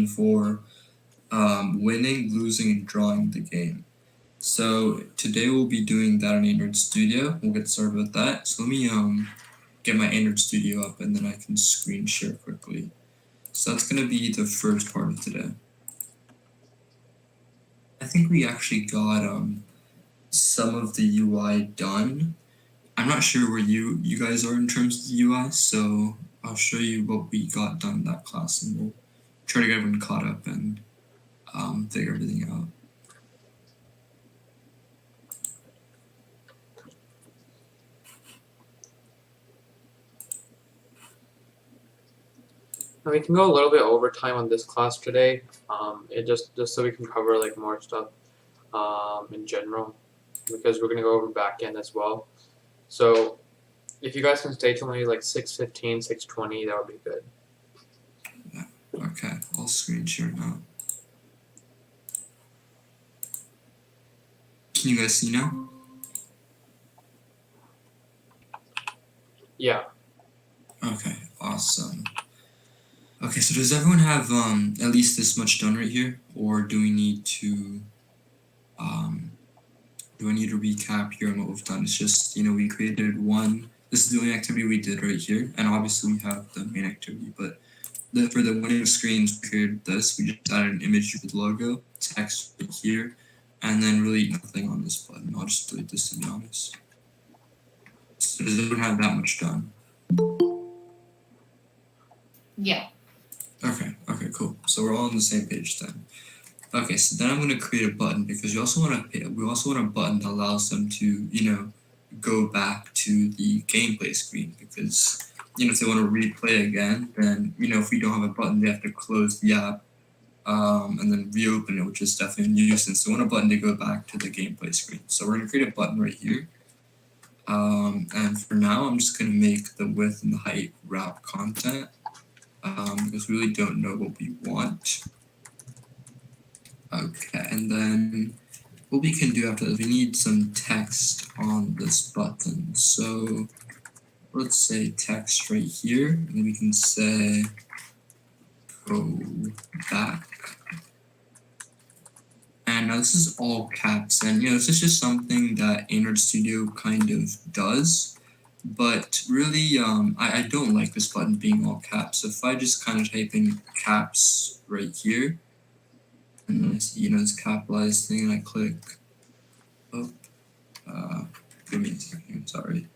for winning, losing, and drawing the game. So today we'll be doing that in Android Studio. We'll get started with that. So let me get my Android Studio up, and then I can screen share quickly. So that's going to be the first part of today. I think we actually got some of the UI done. I'm not sure where you guys are in terms of the UI, so I'll show you what we got done in that class, and we'll try to get everyone caught up and figure everything out. We can go a little bit over time on this class today. It just so we can cover like more stuff in general, because we're gonna go over backend as well. So if you guys can stay till maybe like 6:15, 6:20, that would be good. Yeah. Okay, I'll screen share now. Can you guys see now? Yeah. Okay, awesome. Okay, so does everyone have at least this much done right here, or do we need to recap here on what we've done? It's just, we created one. This is the only activity we did right here, and obviously we have the main activity, but for the winning screens, we created this. We just added an image with the logo, text right here, and then really nothing on this button. I'll just delete this, to be honest. So does everyone have that much done? Yeah. Okay, cool. So we're all on the same page then. Okay, so then I'm going to create a button, because we also want a button that allows them to, go back to the gameplay screen, because, if they want to replay again, then, if we don't have a button, they have to close the app and then reopen it, which is definitely a nuisance. So we want a button to go back to the gameplay screen. So we're going to create a button right here. And for now, I'm just going to make the width and the height wrap content. Because we really don't know what we want. Okay, and then what we can do after this, we need some text on this button. So let's say text right here, and we can say go back. And now this is all caps, and this is just something that Android Studio kind of does. But really, I don't like this button being all caps. So if I just kind of type in caps right here, and then I see, this capitalized thing, and I click, give me a second, sorry.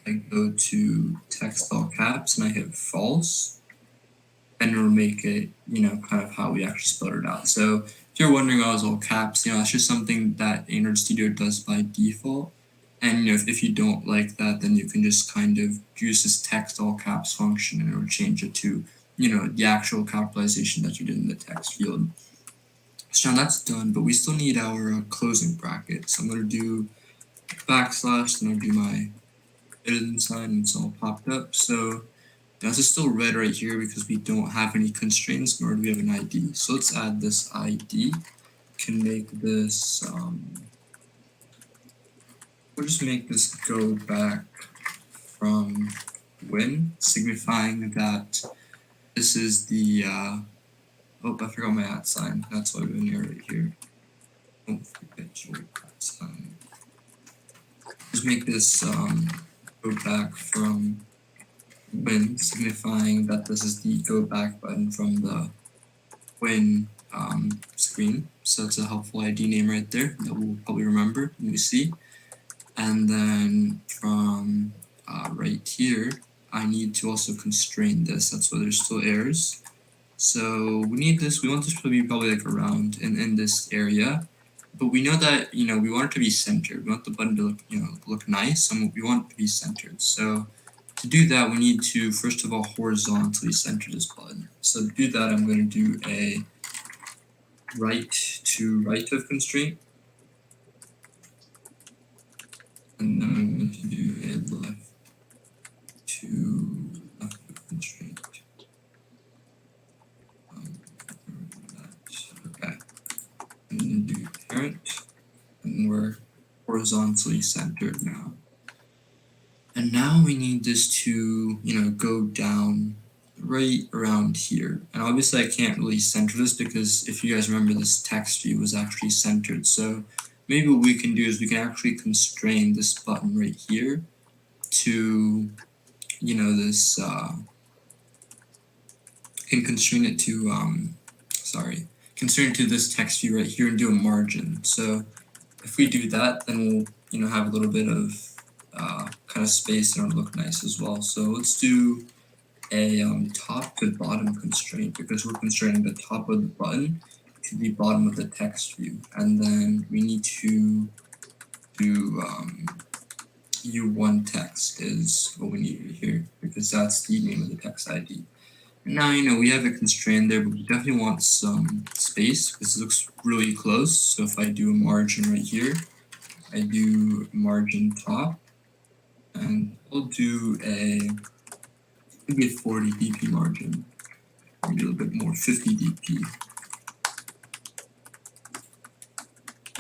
I go to text all caps, and I hit false, and it'll make it, kind of how we actually spelled it out. So if you're wondering why it was all caps, it's just something that Android Studio does by default. And if you don't like that, then you can just kind of use this text all caps function, and it'll change it to, the actual capitalization that you did in the text field. So now that's done, but we still need our closing bracket. So I'm going to do backslash, then I'll do my hidden sign, and it's all popped up. So this is still red right here because we don't have any constraints, nor do we have an ID. So let's add this ID. Can make this we'll just make this go back from win, signifying that this is the, I forgot my @ sign. That's why we're in here right here. Don't forget your @ sign. Just make this go back from win, signifying that this is the go back button from the win screen. So it's a helpful ID name right there that we'll probably remember when we see. And then from right here, I need to also constrain this. That's why there's still errors. So we want this to be probably like around in this area. But we know that, we want it to be centered. We want the button to look, look nice, and we want it to be centered. So to do that, we need to, first of all, horizontally center this button. So to do that, I'm going to do a right to right of constraint. And then I'm going to do a left to left of constraint. Okay. And then do parent. And we're horizontally centered now. And now we need this to, go down right around here. And obviously I can't really center this because if you guys remember, this text view was actually centered. So maybe what we can do is we can actually constrain this button right here to, you know, this, can constrain it to, constrain it to this text view right here and do a margin. So if we do that, then we'll, you know, have a little bit of kind of space and it'll look nice as well. So let's do a top to bottom constraint because we're constraining the top of the button to the bottom of the text view, and then we need to do u1 text is what we need here because that's the name of the text ID. And now, you know, we have a constraint there, but we definitely want some space because it looks really close. So if I do a margin right here, I do margin top, and we'll do maybe a 40 dp margin, maybe a little bit more, 50 dp.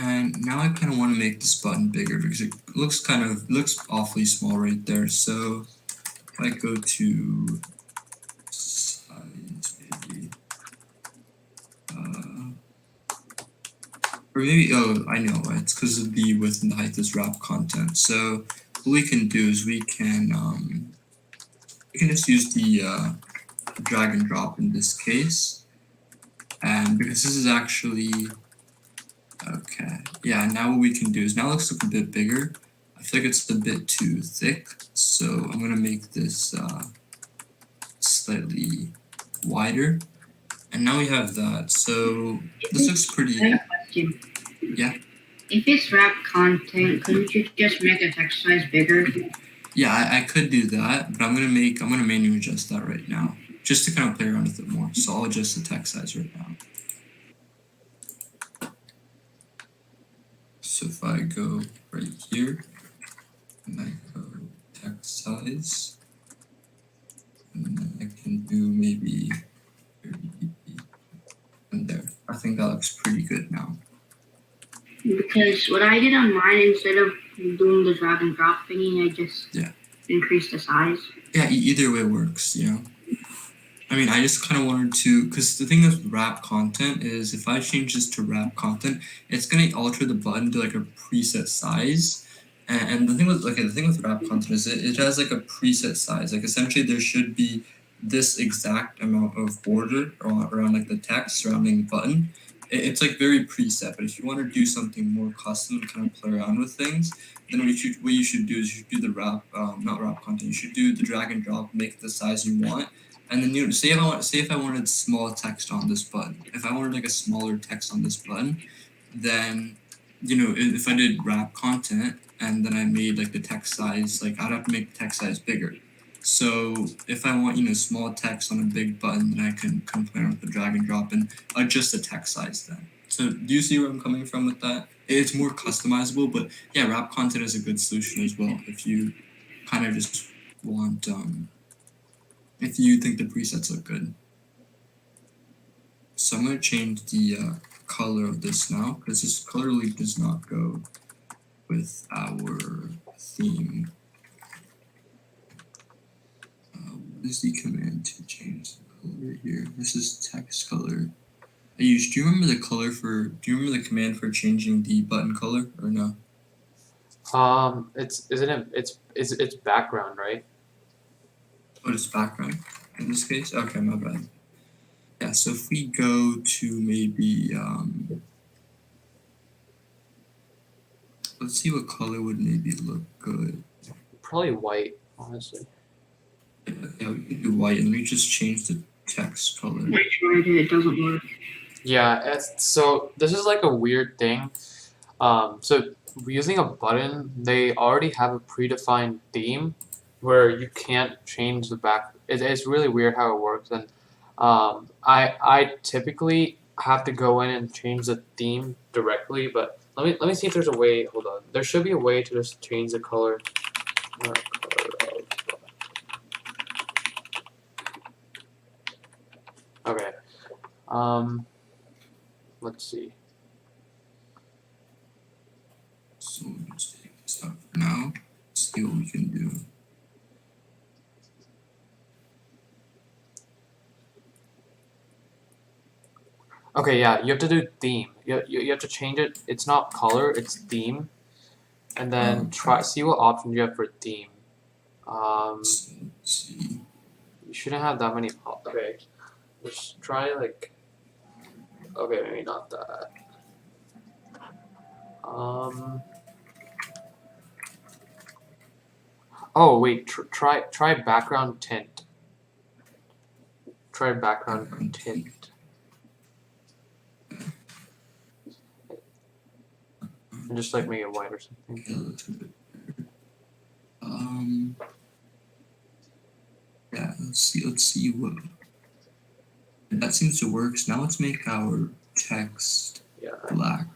And now I kind of want to make this button bigger because it looks awfully small right there. So if I go to size, maybe, or maybe, oh, I know, it's because of the width and the height is wrap content. So what we can do is we can just use the drag and drop in this case, and because this is actually okay, yeah. Now what we can do is now it looks like a bit bigger. I feel like it's a bit too thick, so I'm gonna make this slightly wider, and now we have that. So this looks pretty. I have a question. Yeah. If it's wrap content, couldn't you just make the text size bigger? Yeah, I could do that, but I'm gonna manually adjust that right now, just to kind of play around with it more. So I'll adjust the text size right now. So if I go right here, and I go text size, and then I can do maybe 30 dp, and there. I think that looks pretty good now. Because what I did on mine, instead of doing the drag and drop thingy, I just increased the size. Yeah, either way works, you know. I mean, I just kind of wanted to, because the thing with wrap content is if I change this to wrap content, it's going to alter the button to like a preset size. And the thing with wrap content is it has like a preset size. Like essentially there should be this exact amount of border around like the text surrounding the button. It's like very preset, but if you want to do something more custom and kind of play around with things, then what you should do is you should do the not wrap content. You should do the drag and drop, make it the size you want. And then you say if I wanted small text on this button, if I wanted like a smaller text on this button, then you know if I did wrap content and then I made like the text size, like I'd have to make the text size bigger. So if I want small text on a big button, then I can play around with the drag and drop and adjust the text size then. So do you see where I'm coming from with that? It's more customizable, but yeah, wrap content is a good solution as well if you kind of just want if you think the presets look good. So I'm going to change the color of this now because this color really does not go with our theme. What is the command to change the color here? This is text color. Do you remember the command for changing the button color or no? It's background, right? Oh, it's background in this case? Okay, my bad. Yeah, so if we go to maybe, let's see what color would maybe look good. Probably white, honestly. Yeah, we can do white and we just change the text color. I tried it, it doesn't work. Yeah, so this is like a weird thing. So using a button, they already have a predefined theme where you can't change the back. It's really weird how it works, and I typically have to go in and change the theme directly. But let me see if there's a way. Hold on, there should be a way to just change the color. Okay. Let's see. So we'll just take this out for now. See what we can do. Okay, yeah, you have to do theme. You have to change it. It's not color, it's theme. And then Okay. see what options you have for theme. So, let's see. You shouldn't have that many. Okay, just try like. Okay, maybe not that. Oh wait, try background tint. Try background tint. And just like make it white or something. Okay, let's do it. Yeah, let's see what that seems to work. So now let's make our text Yeah. black.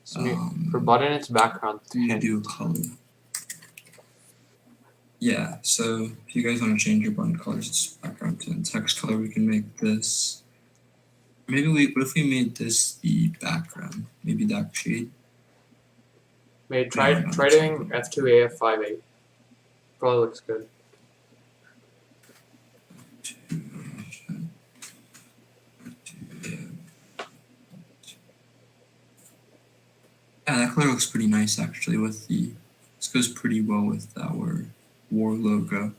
So for button, it's background We tint. do a color. Yeah, so if you guys want to change your button colors, it's background tint. Text color, we can make this. Maybe what if we made this the background? Maybe that shade. Maybe try doing F2A, F5A. Probably looks good. Yeah, that color looks pretty nice actually with the, this goes pretty well with our war logo.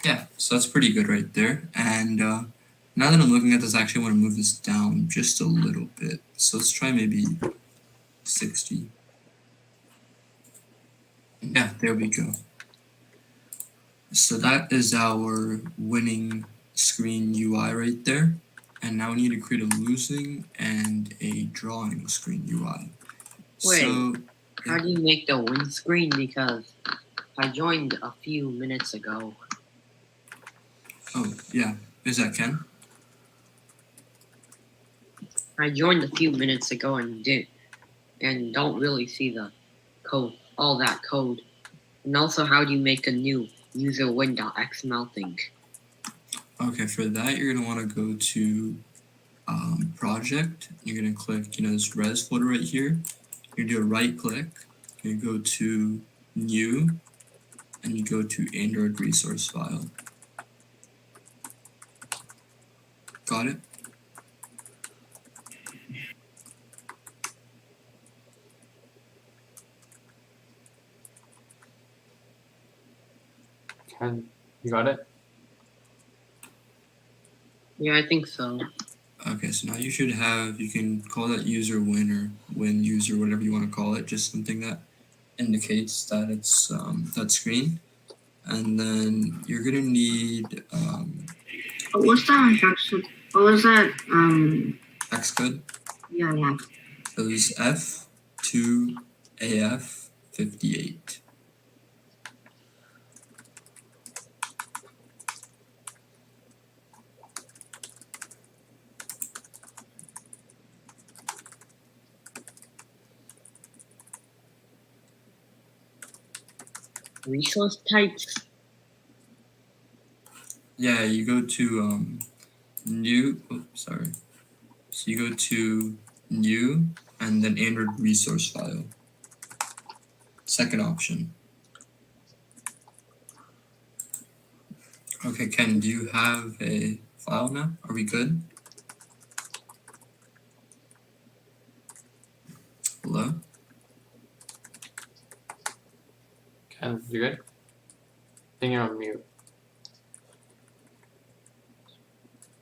Yeah, so that's pretty good right there. And now that I'm looking at this, I actually want to move this down just a little bit. So let's try maybe 60. Yeah, there we go. So that is our winning screen UI right there. And now we need to create a losing and a drawing screen UI. Wait, so, how do you make the win screen? Because I joined a few minutes ago. oh, yeah. Is that Ken? I joined a few minutes ago and don't really see the code, all that code. And also, how do you make a new user win.xml thing? Okay, for that, you're going to want to go to project. You're going to click, this res folder right here. You're going to do a right click. You go to new, and you go to Android resource file. Got it? Ken, you got it? Yeah, I think so. Okay, so now you should have, you can call that user win or win user, whatever you want to call it, just something that indicates that it's that screen. And then you're gonna need What's that instruction? What was that? Xcode. Yeah. It was F2AF58. Resource types. Yeah, you go to new. Oops, sorry. So you go to new and then Android resource file. Second option. Okay, Ken, do you have a file now? Are we good? Hello? Ken, you good? I think you're on mute.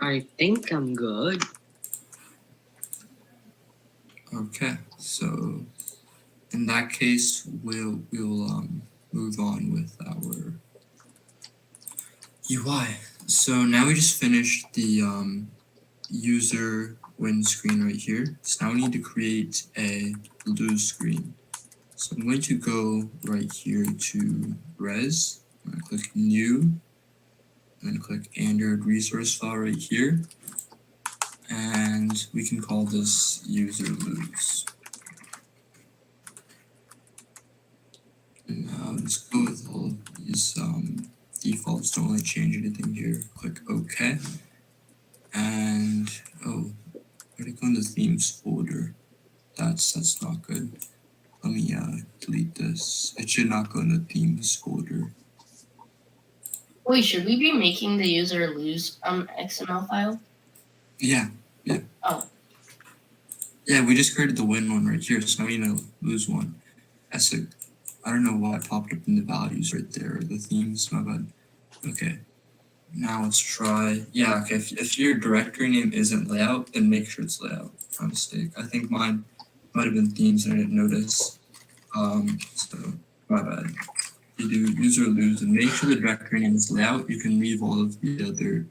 I think I'm good. Okay, so in that case, we'll move on with our UI. So now we just finished the user win screen right here. So now we need to create a lose screen. So I'm going to go right here to res. I'm going to click new, and then click Android resource file right here. And we can call this user lose. And now let's go with all of these defaults, don't really change anything here. Click OK. And oh, where did it go in the themes folder? That's not good. Let me delete this. It should not go in the themes folder. Wait, should we be making the user lose XML file? Yeah. Oh, Yeah, we just created the win one right here, so now we need to lose one. That's a, I don't know why it popped up in the values right there, the themes, my bad. Okay, now let's try, yeah, okay, if your directory name isn't layout, then make sure it's layout, my mistake. I think mine might have been themes and I didn't notice, so my bad. You do use or lose, and make sure the directory name is layout. You can leave all of the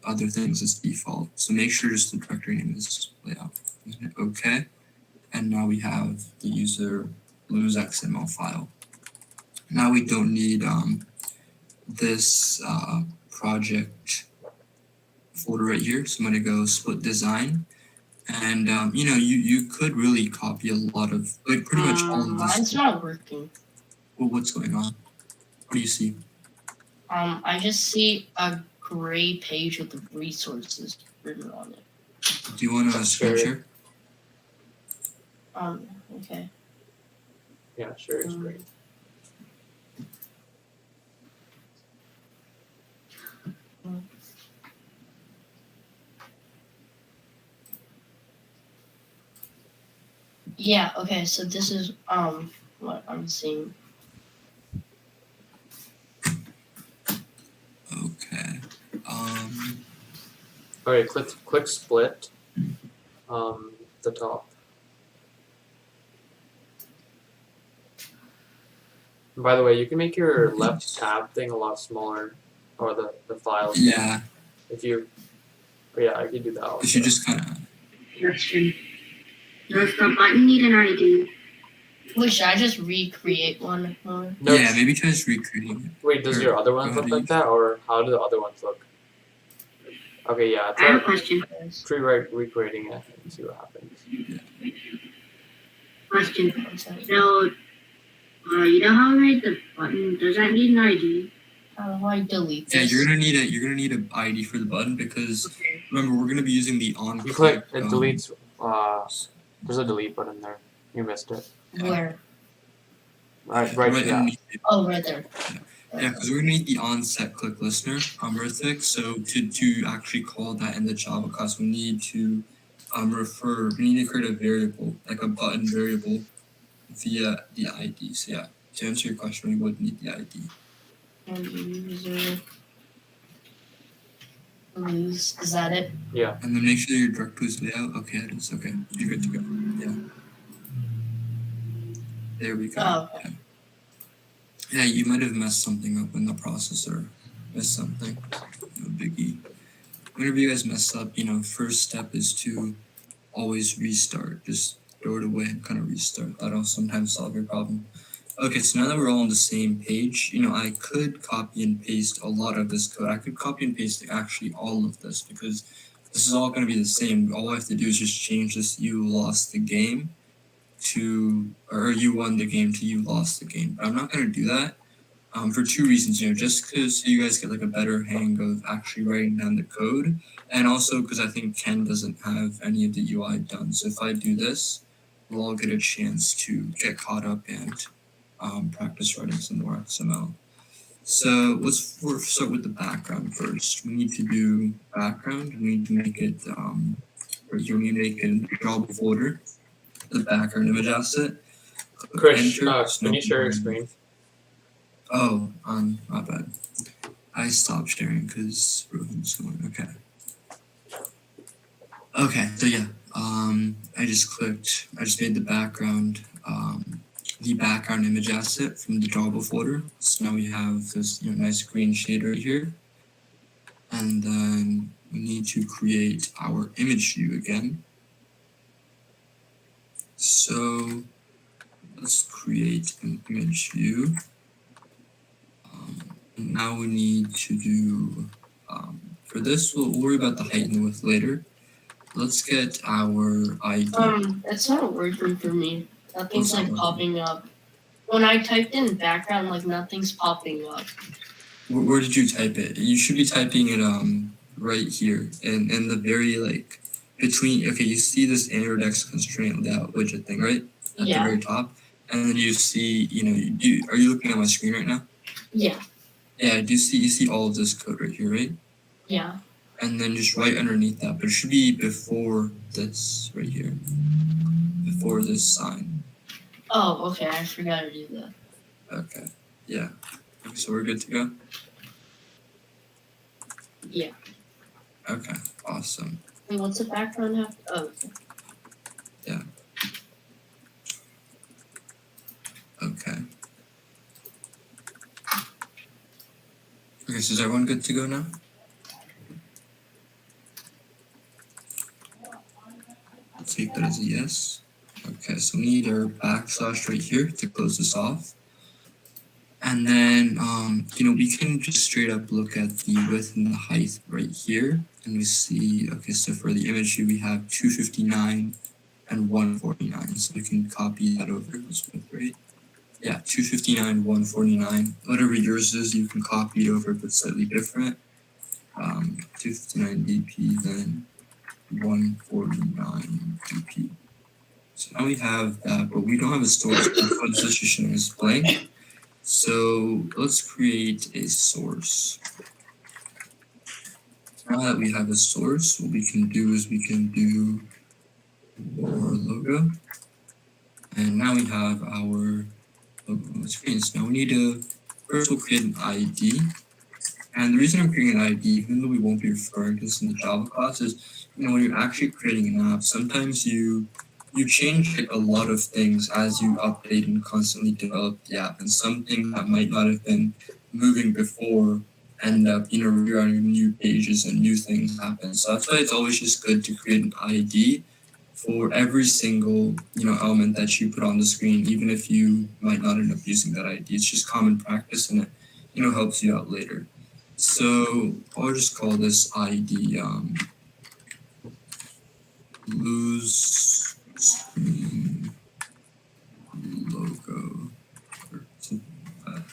other things as default. So make sure just the directory name is layout. Okay, and now we have the user lose XML file. Now we don't need this project folder right here. So I'm gonna go split design, and you could really copy a lot of like pretty much all of this. Mine's not working. Well, what's going on? What do you see? I just see a gray page with the resources written on it. Do you want to screen share? Okay. Yeah, sure, it's great. Yeah, okay, so this is what I'm seeing. Okay. Alright, click split. The top. And by the way, you can make your left tab thing a lot smaller, or the file. Yeah. If you, yeah, I could do that. Also. If you just kind of. Question. Does the button need an ID? Wait, should I just recreate one more? No, Yeah, maybe try just recreating it. Wait, does Or your other ones go look ahead like and- that, or how do the other ones look? Okay, yeah, I have a try question. recreating it and see what happens. Question. One second. So, you know how I made the button? Does that need an ID? How do I delete Yeah, this? you're gonna need an ID for the button because Okay. remember we're gonna be using the on. You click, it deletes. There's a delete button there. You missed it. Where? Right, right yeah. underneath it. Oh, right there. Yeah, because we're gonna need the onset click listener real So to actually call that in the Java class, we need to we need to create a variable, like a button variable via the ID. So yeah, to answer your question, we would need the ID. And user lose. Is that it? And then make sure your directory is layout. Okay, it is. Okay, you're good to go. Yeah. There we go. Oh, okay. Yeah, you might have messed something up in the processor. Missed something. No biggie. Whenever you guys mess up, first step is to always restart. Just throw it away and kind of restart. That'll sometimes solve your problem. Okay, so now that we're all on the same page, I could copy and paste a lot of this code. I could copy and paste actually all of this because this is all going to be the same. All I have to do is just change this "you lost the game" or "you won the game" to "you lost the game. But I'm not going to do that for two reasons. Just because you guys get like a better hang of actually writing down the code, and also because I think Ken doesn't have any of the UI done. So if I do this, we'll all get a chance to get caught up and practice writing some more XML. So let's start with the background first. We need to do background. We need to make it right here. We need to make it in the drawable folder. The background image asset. Chris, Enter, can you share your screen? Oh, my bad. I stopped sharing because Rohan's going. Okay. Okay, so yeah, I just made the background image asset from the drawable folder. So now we have this nice green shade right here. And then we need to create our image view again. So let's create an image view. Now we need to do, for this, we'll worry about the height and the width later. Let's get our ID. It's not working for me. Nothing's What's not like working? popping up. When I typed in background, like nothing's popping up. Where did you type it? You should be typing it right here in the very between. Okay, you see this index constraint layout widget thing, right? At Yeah. the very top, and then you see are you looking at my screen right now? Yeah. Yeah, you see all of this code right here, right? Yeah. and then just right underneath that, but it should be before this right here, before this sign. Oh, okay. I forgot to do that. Okay, yeah. So we're good to go? Yeah. Okay, awesome. Wait, what's the background have? Oh, okay. Okay. Okay, so is everyone good to go now? I'll take that as a yes. Okay, so we need our backslash right here to close this off. And then, we can just straight up look at the width and the height right here. And we see, okay, so for the image here, we have 259 and 149. So we can copy that over. Let's put right. Yeah, 259, 149. Whatever yours is, you can copy it over, but slightly different. 259 dp, then 149 dp. So now we have that, but we don't have a source. What is this showing as blank? So let's create a source. Now that we have a source, what we can do is we can do our logo. And now we have our logo on the screen. So now we need to, first we'll create an ID. And the reason I'm creating an ID, even though we won't be referring to this in the Java class, is when you're actually creating an app, sometimes you change a lot of things as you update and constantly develop the app, and some things that might not have been moving before end up rerunning new pages and new things happen. So that's why it's always just good to create an ID for every single element that you put on the screen, even if you might not end up using that ID. It's just common practice, and it helps you out later. So I'll just call this ID lose screen logo or something like that.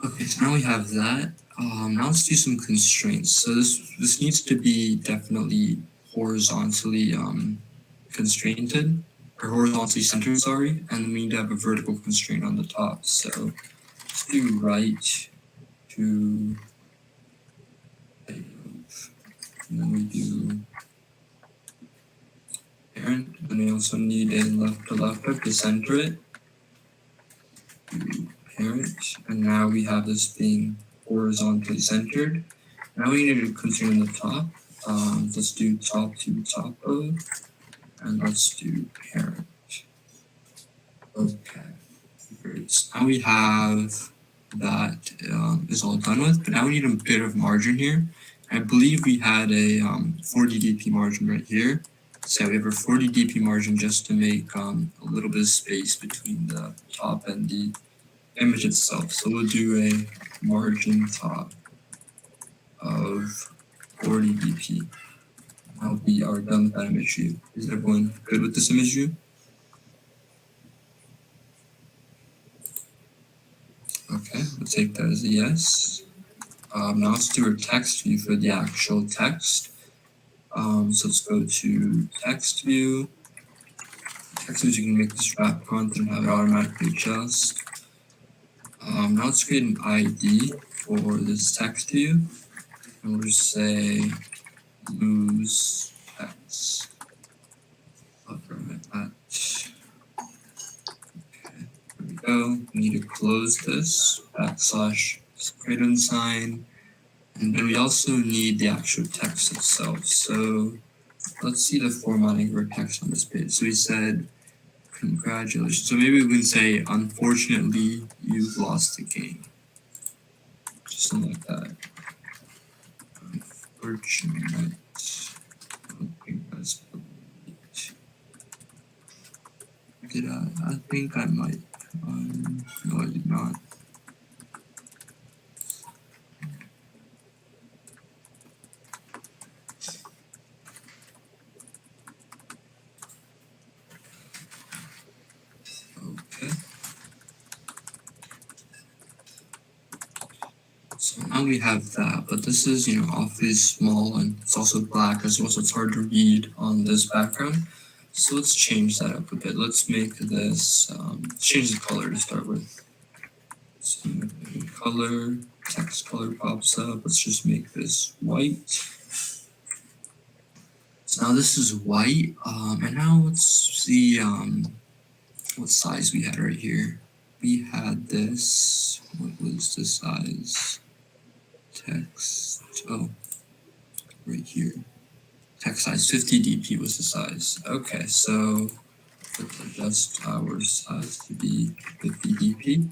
Okay, so now we have that. Now let's do some constraints. So this needs to be definitely horizontally constrained, or horizontally centered, sorry, and then we need to have a vertical constraint on the top. So let's do right to, and then we do parent, and we also need a left to left to center it. Do parent, and now we have this being horizontally centered. Now we need a constraint on the top. Let's do top to top of, and let's do parent. Okay, great. So now we have that is all done with, but now we need a bit of margin here. I believe we had a 40 dp margin right here. So we have a 40 dp margin just to make a little bit of space between the top and the image itself. So we'll do a margin top of 40 dp. Now we are done with that image view. Is everyone good with this image view? Okay, we'll take that as a yes. Now let's do our text view for the actual text. So let's go to text view. Text views, you can make this wrap content and have it automatically adjust. Now let's create an ID for this text view. And we'll just say lose text. Okay, there we go. We need to close this, backslash create unsign. And then we also need the actual text itself. So let's see the formatting of our text on this page. So we said, congratulations. So maybe we can say, unfortunately, you've lost the game. Just something like that. Unfortunate. I don't think that's right. Did I think I might. No, I did not. Okay. So now we have that, but this is, awfully small, and it's also black as well, so it's hard to read on this background. So let's change that up a bit. Let's make this, change the color to start with. So color, text color pops up. Let's just make this white. So now this is white. And now let's see what size we had right here. We had this. What was the size? Text. Oh, right here. Text size 50 dp was the size. Okay, so let's adjust our size to be 50 dp.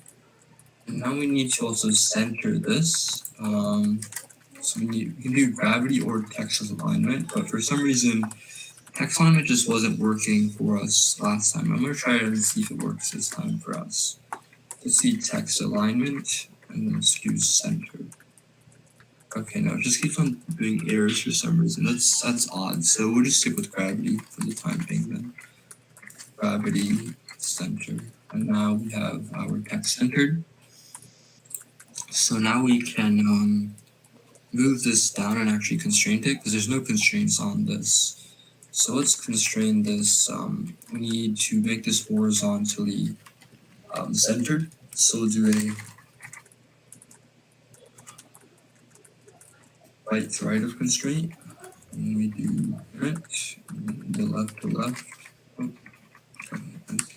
And now we need to also center this. So we can do gravity or text alignment, but for some reason, text alignment just wasn't working for us last time. I'm gonna try to see if it works this time for us. Let's see text alignment, and then let's use center. Okay, no, it just keeps on doing errors for some reason. That's odd. So we'll just stick with gravity for the time being then. Gravity, center. And now we have our text centered. So now we can move this down and actually constrain it because there's no constraints on this. So let's constrain this. We need to make this horizontally centered. So we'll do a right to right of constraint. And we do right, and the left to left. Oh, left.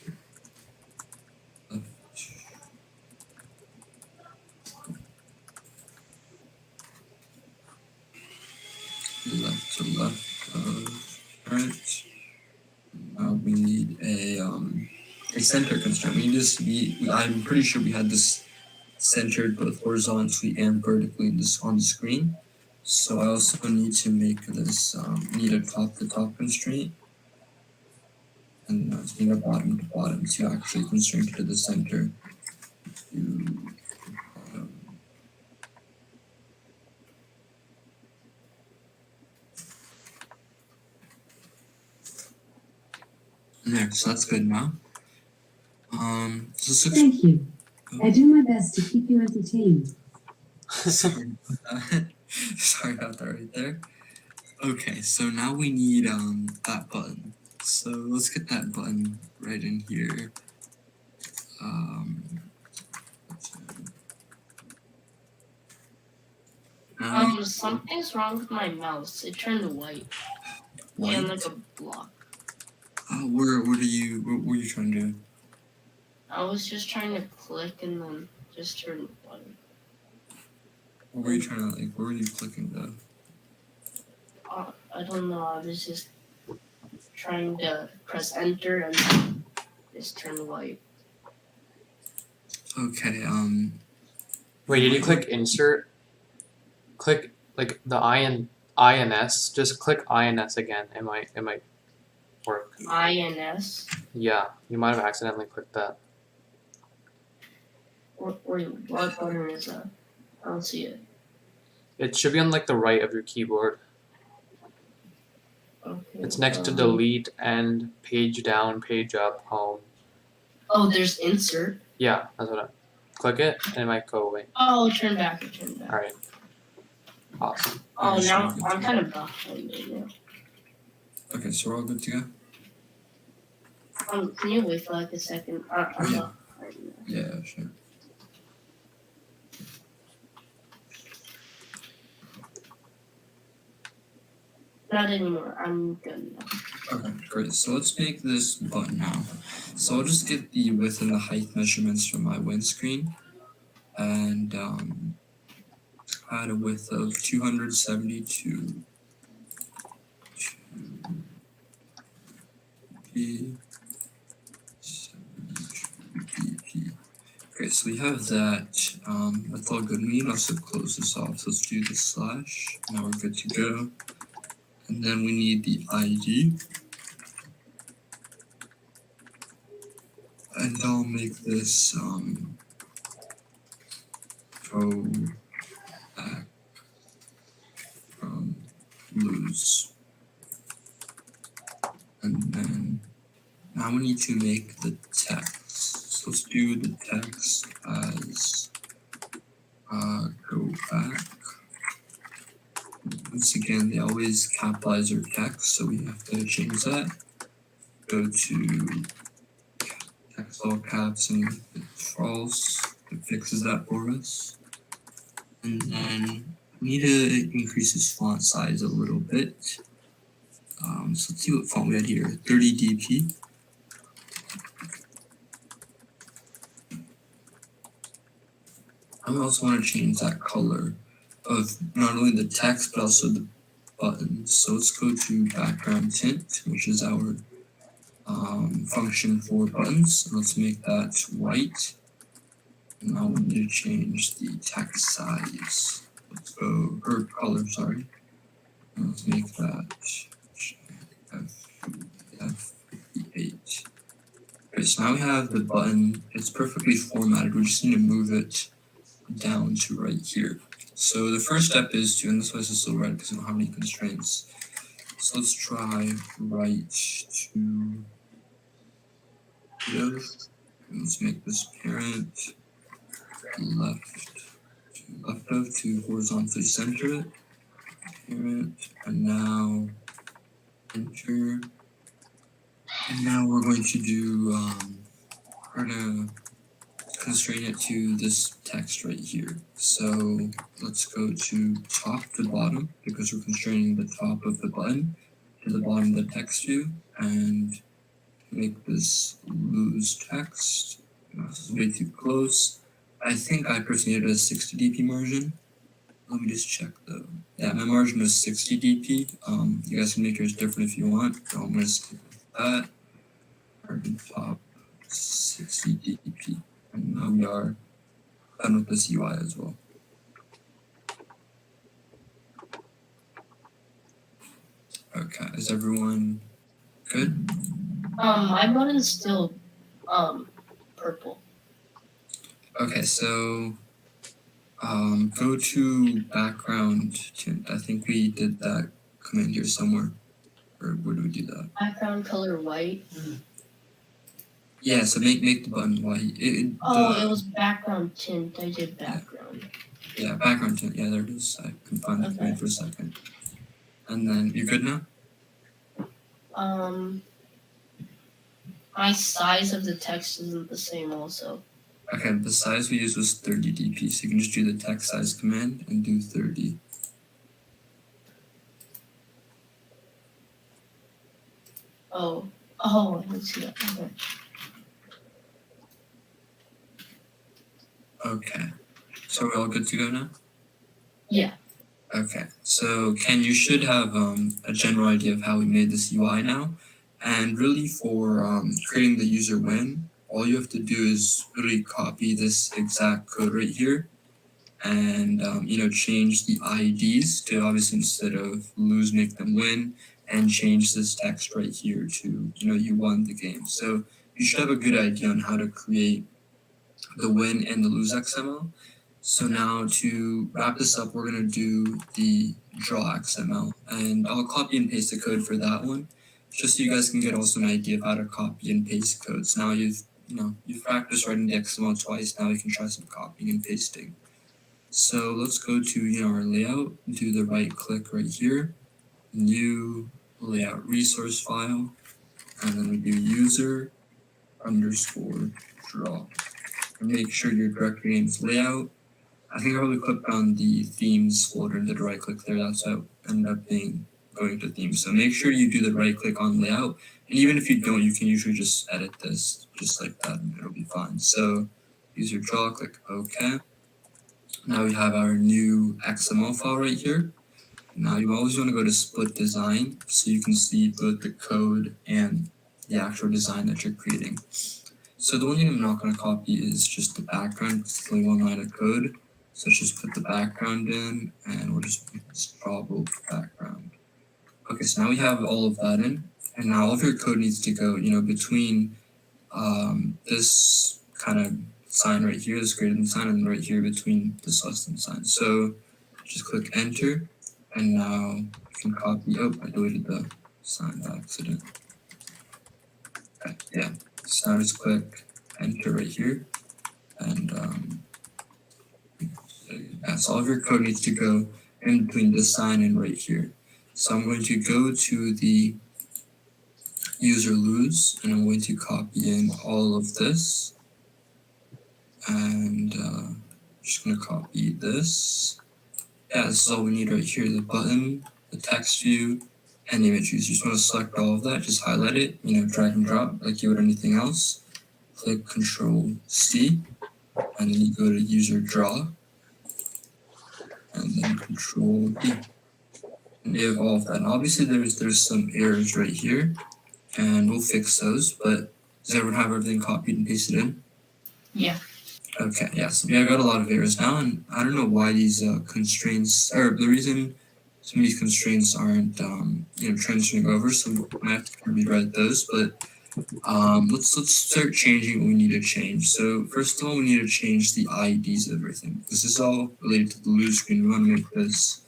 Left to left, right. Now we need a center constraint. We just I'm pretty sure we had this centered both horizontally and vertically on the screen. So I also need to make this need a top to top constraint, and need a bottom to bottom to actually constrain to the center. There, so that's good now. So Thank you. I do my best to keep you entertained. Sorry about that. Sorry about that right there. Okay, so now we need that button. So let's get that button right in here. Something's wrong with my mouse. It turned white. And like a block. What were you trying to do? I was just trying to click and then just turned white. What were you trying to where were you clicking though? I don't know. I was just trying to press enter and just turned white. Okay, Wait, did you click insert? Click like the INS. Just click INS again. It might work. INS? Yeah, you might have accidentally clicked that. What button is that? I don't see it. It should be on like the right of your keyboard. Okay. It's next to delete and page down, page up, home. Oh, there's insert. Yeah, that's what click it and it might go away. Oh, turn back. Alright. Awesome. Oh, now I'm kind of behind it now. okay, so we're all good to go? Can you wait for like a second? I'm not. Yeah, sure. Not anymore. I'm good now. Okay, great. So let's make this button now. So I'll just get the width and the height measurements from my windscreen, and add a width of 272 dp. Okay, so we have that. That's all good. We need to also close this off. So let's do the slash. Now we're good to go. And then we need the ID. And I'll make this go back from lose. And then now we need to make the text. So let's do the text as go back. Once again, they always capitalize their text, so we have to change that. Go to text all caps and it's false. It fixes that for us. And then we need to increase this font size a little bit. So let's see what font we had here, 30 dp. I also want to change that color of not only the text but also the buttons. So let's go to background tint, which is our function for buttons. Let's make that white. And now we need to change the text size. Let's go, or color, sorry. And let's make that F8. Okay, so now we have the button. It's perfectly formatted. We just need to move it down to right here. So the first step is to, and this was still red because we don't have any constraints. So let's try right to this. And let's make this parent, left of to horizontally center it. Parent, and now enter. And now we're going to do, we're gonna constrain it to this text right here. So let's go to top to bottom because we're constraining the top of the button to the bottom of the text view, and make this lose text. This is way too close. I think I personally did a 60 dp margin. Let me just check though. Yeah, my margin was 60 dp. You guys can make yours different if you want. So I'm gonna stick with that. Margin top 60 dp. And now we are done with this UI as well. Okay, is everyone good? My button is still purple. Okay, so go to background tint. I think we did that command here somewhere. Or where do we do that? Background color white. Yeah, so make the button white. It was background tint. I did background. Yeah, background tint. Yeah, there it is. I can find the command for a second. And then you're good now? My size of the text isn't the same also. Okay, the size we used was 30 dp, so you can just do the text size command and do 30. Oh, I didn't see that. Okay. Okay, so we're all good to go now? Yeah. Okay, so Ken, you should have a general idea of how we made this UI now. And really for creating the user win, all you have to do is really copy this exact code right here and change the IDs to, obviously, instead of lose, make them win, and change this text right here to, you won the game. So you should have a good idea on how to create the win and the lose XML. So now to wrap this up, we're going to do the draw XML, and I'll copy and paste the code for that one, just so you guys can get also an idea of how to copy and paste codes. Now you've practiced writing the XML twice, now you can try some copying and pasting. So let's go to our layout, do the right click right here, new layout resource file, and then we do user underscore draw. And make sure your directory name is layout. I think I probably clicked on the themes folder and did a right click there. That's how it ended up going to themes. So make sure you do the right click on layout. And even if you don't, you can usually just edit this just like that and it'll be fine. So use your draw, click OK. Now we have our new XML file right here. Now you always want to go to split design so you can see both the code and the actual design that you're creating. So the one thing I'm not going to copy is just the background. It's only one line of code. So let's just put the background in and we'll just make this drawable background. Okay, so now we have all of that in. And now all of your code needs to go, between this kind of sign right here, this greater than sign, and right here between this less than sign. So just click enter. And now you can copy. Oh, I deleted the sign by accident. Okay, yeah. So now just click enter right here, and so all of your code needs to go in between this sign and right here. So I'm going to go to the user lose, and I'm going to copy in all of this, and Just gonna copy this. Yeah, this is all we need right here, the button, the text view, and the image views. You just want to select all of that, just highlight it, drag and drop like you would anything else. Click Control C, and then you go to User Draw, and then Control D. And you have all of that. And obviously there's some errors right here, and we'll fix those, but does everyone have everything copied and pasted in? Yeah. Okay, yeah, so I got a lot of errors now, and I don't know why these constraints, or the reason some of these constraints aren't, transferring over, so we might have to rewrite those, but let's start changing what we need to change. So first of all, we need to change the IDs of everything. This is all related to the loose screen. We want to make this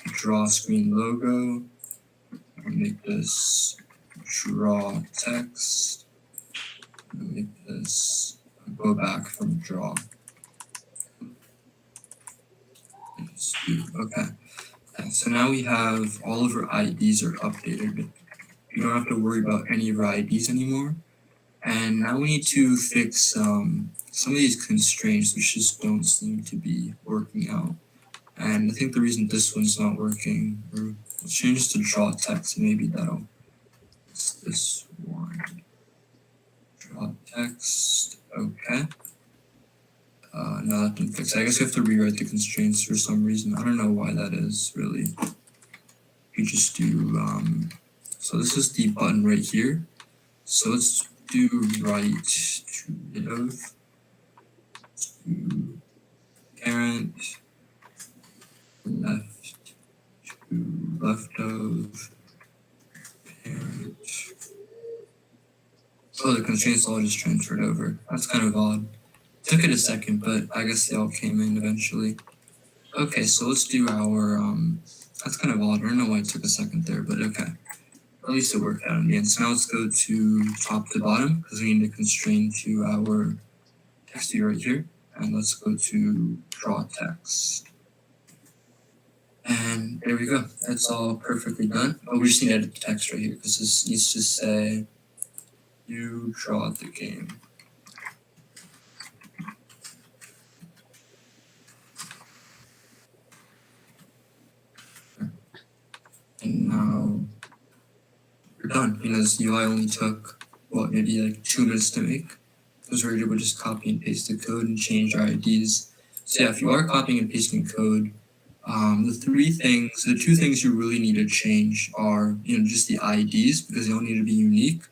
draw screen logo. I'll make this draw text. I'll make this go back from draw. Okay. So now we have all of our IDs are updated. You don't have to worry about any of our IDs anymore. And now we need to fix some of these constraints which just don't seem to be working out. And I think the reason this one's not working, let's change this to draw text, maybe that'll, it's this one. Draw text, okay. No, that didn't fix it. I guess we have to rewrite the constraints for some reason. I don't know why that is, really. We just do, so this is the button right here. So let's do right to rid of, to parent, left to left of, parent. Oh, the constraints all just transferred over. That's kind of odd. Took it a second, but I guess they all came in eventually. Okay, so let's do our, that's kind of odd. I don't know why it took a second there, but okay. At least it worked out in the end. So now let's go to top to bottom, because we need to constrain to our text view right here. And let's go to draw text. And there we go. That's all perfectly done. Oh, we just need to edit the text right here, because this needs to say, you draw the game. And now we're done. This UI only took, maybe like 2 minutes to make. Because we're able to just copy and paste the code and change our IDs. So yeah, if you are copying and pasting code, the two things you really need to change are, just the IDs, because they all need to be unique.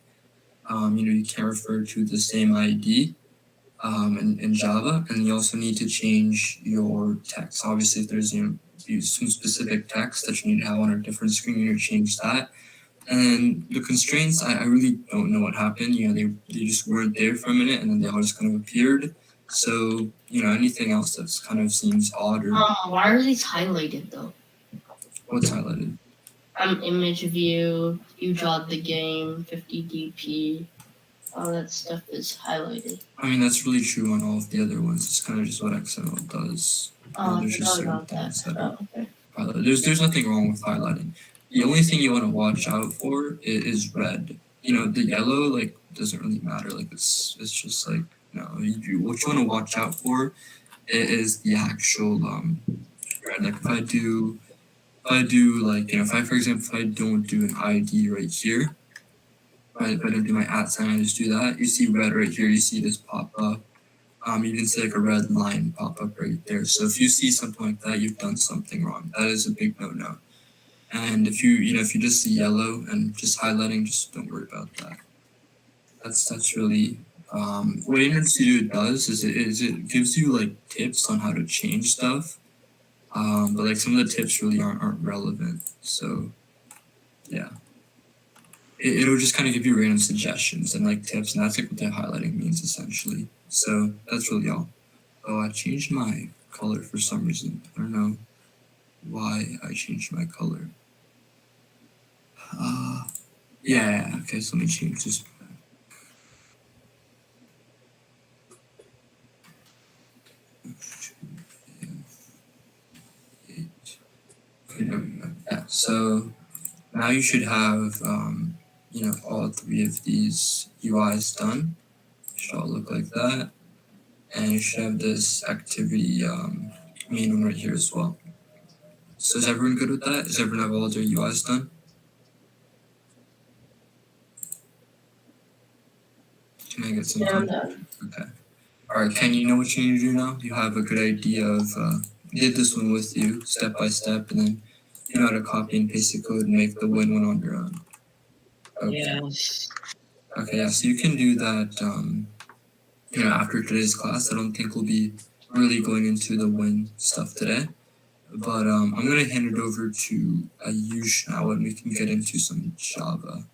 You can't refer to the same ID in Java, and you also need to change your text. Obviously, if there's some specific text that you need to have on a different screen, you need to change that. And the constraints, I really don't know what happened. They just weren't there for a minute, and then they all just kind of appeared. So, anything else that's kind of seems odd or Why are these highlighted though? what's highlighted? Image view, you draw the game, 50 DP, all that stuff is highlighted. I mean, that's really true on all of the other ones. It's kind of just what XML does. Oh, There's I just forgot certain about that. things that are Oh, okay. highlighted. There's nothing wrong with highlighting. The only thing you want to watch out for is red. The yellow doesn't really matter. It's just what you want to watch out for is the actual red. If I do for example, if I don't do an ID right here, if I don't do my @ I just do that, you see red right here, you see this pop up. You can see a red line pop up right there. So if you see something like that, you've done something wrong. That is a big no-no. And if you just see yellow and just highlighting, just don't worry about that. That's really what Internet Studio does is it gives you tips on how to change stuff. But some of the tips really aren't relevant. So yeah. It'll just kind of give you random suggestions and tips, and that's what the highlighting means essentially. So that's really all. Oh, I changed my color for some reason. I don't know why I changed my color. Yeah, okay, so let me change this. Yeah, so now you should have all 3 of these UIs done. Should all look like that. and you should have this activity main one right here as well. So is everyone good with that? Does everyone have all their UIs done? Can I get some? Yeah, I'm done. Okay. Alright, Ken, you know what you need to do now? You have a good idea of, did this one with you, step by step, and then you know how to copy and paste the code and make the win one on your own. Okay. Yes. Okay, yeah, so you can do that, you know, after today's class. I don't think we'll be really going into the win stuff today. But I'm going to hand it over to Ayush now and we can get into some Java.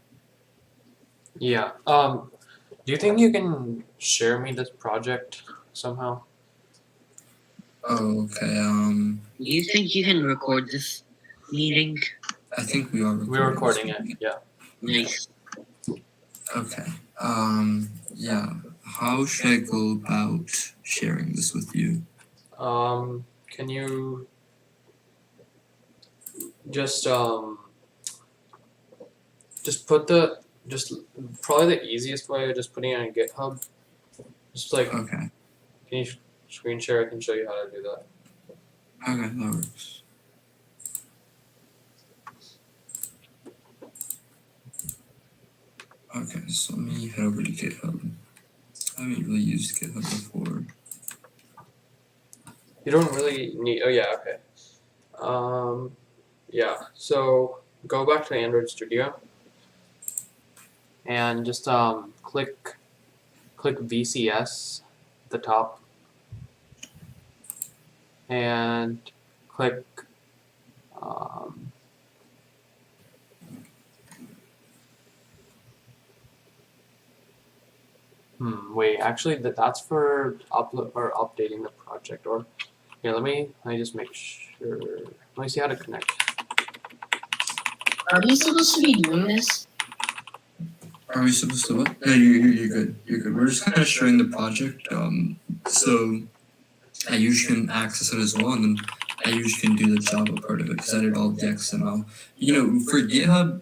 Yeah. Do you think you can share me this project somehow? Okay, Do you think you can record this meeting? I think we are recording. We're recording it, yeah. Nice. Okay, yeah. How should I go about sharing this with you? Can you just probably the easiest way of just putting it on GitHub. Just like, Okay, can you screen share? I can show you how to do that. okay, that works. Okay, so let me head over to GitHub. I haven't really used GitHub before. You don't really need. Oh yeah, okay. Yeah. So go back to Android Studio and just click VCS at the top and click wait, actually that's for upload or updating the project. Or yeah, let me just make sure. Let me see how to connect. Are we supposed to be doing this? Are we supposed to what? No, you're good. You're good. We're just kind of showing the project. So Ayush can access it as well, and then Ayush can do the Java part of it because I did all the XML. You know, for GitHub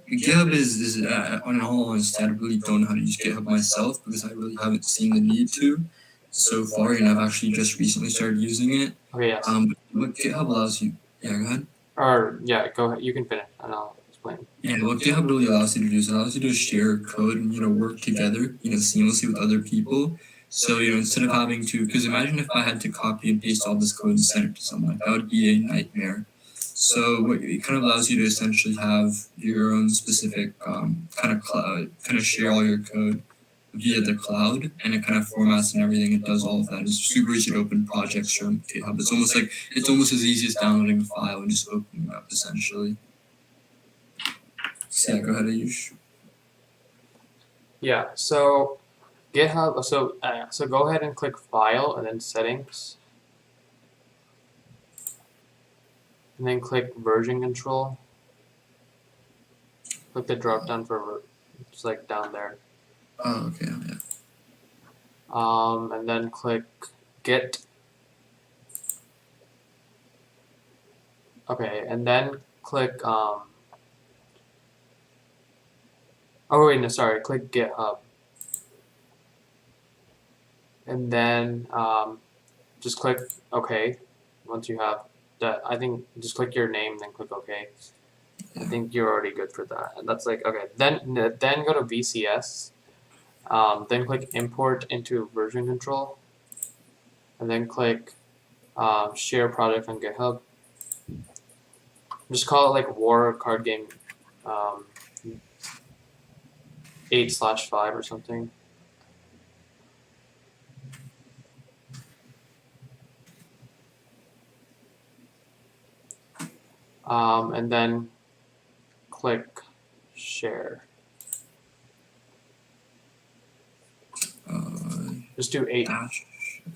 is on all honesty, I really don't know how to use GitHub myself because I really haven't seen the need to so far, and I've actually just recently started using it. Okay, yes. What GitHub allows you? Yeah, go ahead. Or yeah, go ahead. You can finish, and I'll explain. Yeah, what GitHub really allows you to do is it allows you to share code and, you know, work together, you know, seamlessly with other people. So, you know, instead of having to, because imagine if I had to copy and paste all this code and send it to someone, that would be a nightmare. So what it kind of allows you to essentially have your own specific kind of cloud, kind of share all your code via the cloud, and it kind of formats and everything. It does all of that. It's super easy to open projects from GitHub. It's almost as easy as downloading a file and just opening it up essentially. So yeah, go ahead, Ayush. Yeah. So GitHub. So go ahead and click File and then Settings, and then click Version Control. Click the drop down for it's like down there. Oh, okay, yeah. And then click Git. Okay, and then click oh wait, no, sorry, click GitHub. And then just click OK. Once you have that, I think just click your name, then click OK. I think you're already good for that. And that's like okay. Then go to VCS. Then click Import into Version Control. And then click Share Project on GitHub. Just call it like War Card Game 8/5 or something. And then click Share. Just do 8. Dash.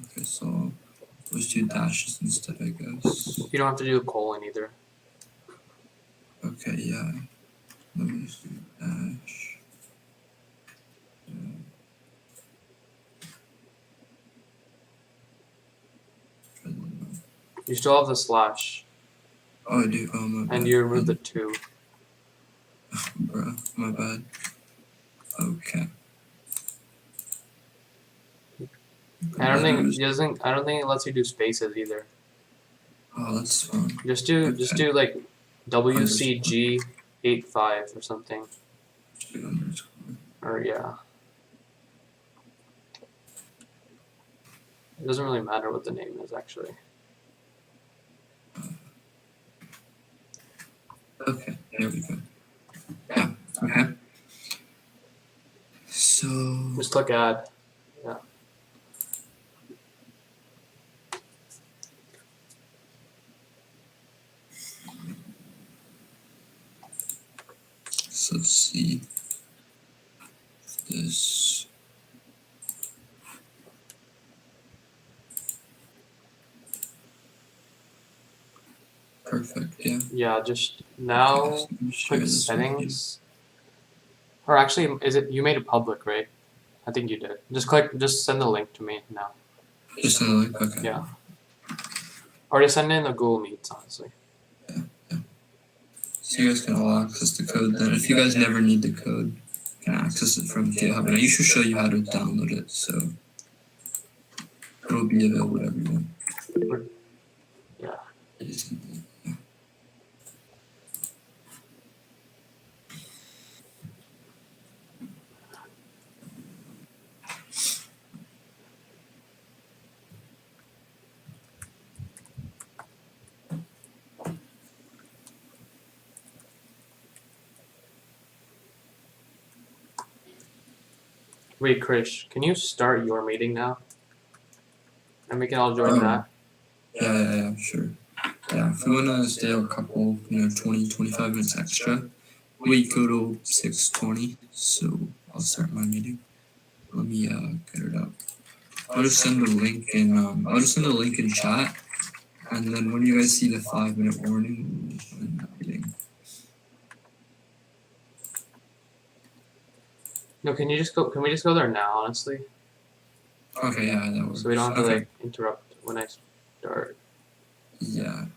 Okay, so let's do dashes instead, I guess. You don't have to do a colon either. Okay, yeah. Let me just do dash. You still have the slash. Oh, I do. Oh, my bad. And you remove the 2. Bruh, my bad. Okay. I don't think letters. it doesn't. I don't think it lets you do spaces either. Oh, that's fun. Just do like WCG 85 or something. Or yeah. It doesn't really matter what the name is actually. Okay, there we go. Yeah, okay. So, Just click add. let's see this. Perfect, yeah. Yeah, just now Okay, so let me share click this with you. settings. Or actually, is it you made it public, right? I think you did. Just send the link to me now. Just in the link, okay. Yeah. Or just send it in the Google Meets, honestly. So you guys can all access the code then. If you guys never need the code, you can access it from GitHub. And I usually show you how to download it, so it'll be available to everyone. Yeah. Wait, Krish, can you start your meeting now? And we can all join that. Yeah, sure. Yeah, if we want to stay a couple, 20, 25 minutes extra, we go to 6:20, so I'll start my meeting. Let me get it up. I'll just send the link in chat, and then when you guys see the 5-minute warning, we'll just join that meeting. No, can we just go there now, honestly? Okay, yeah, that works. So we don't have to Okay. like interrupt when I start. Yeah.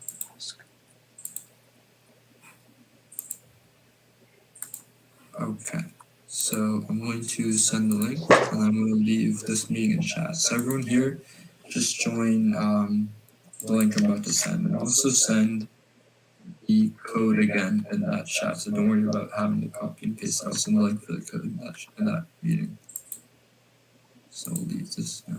Okay. So I'm going to send the link, and I'm going to leave this meeting in chat. So everyone here, just join the link I'm about to send, and also send the code again in that chat. So don't worry about having to copy and paste. I'll send the link for the code in that meeting. So I'll leave this now.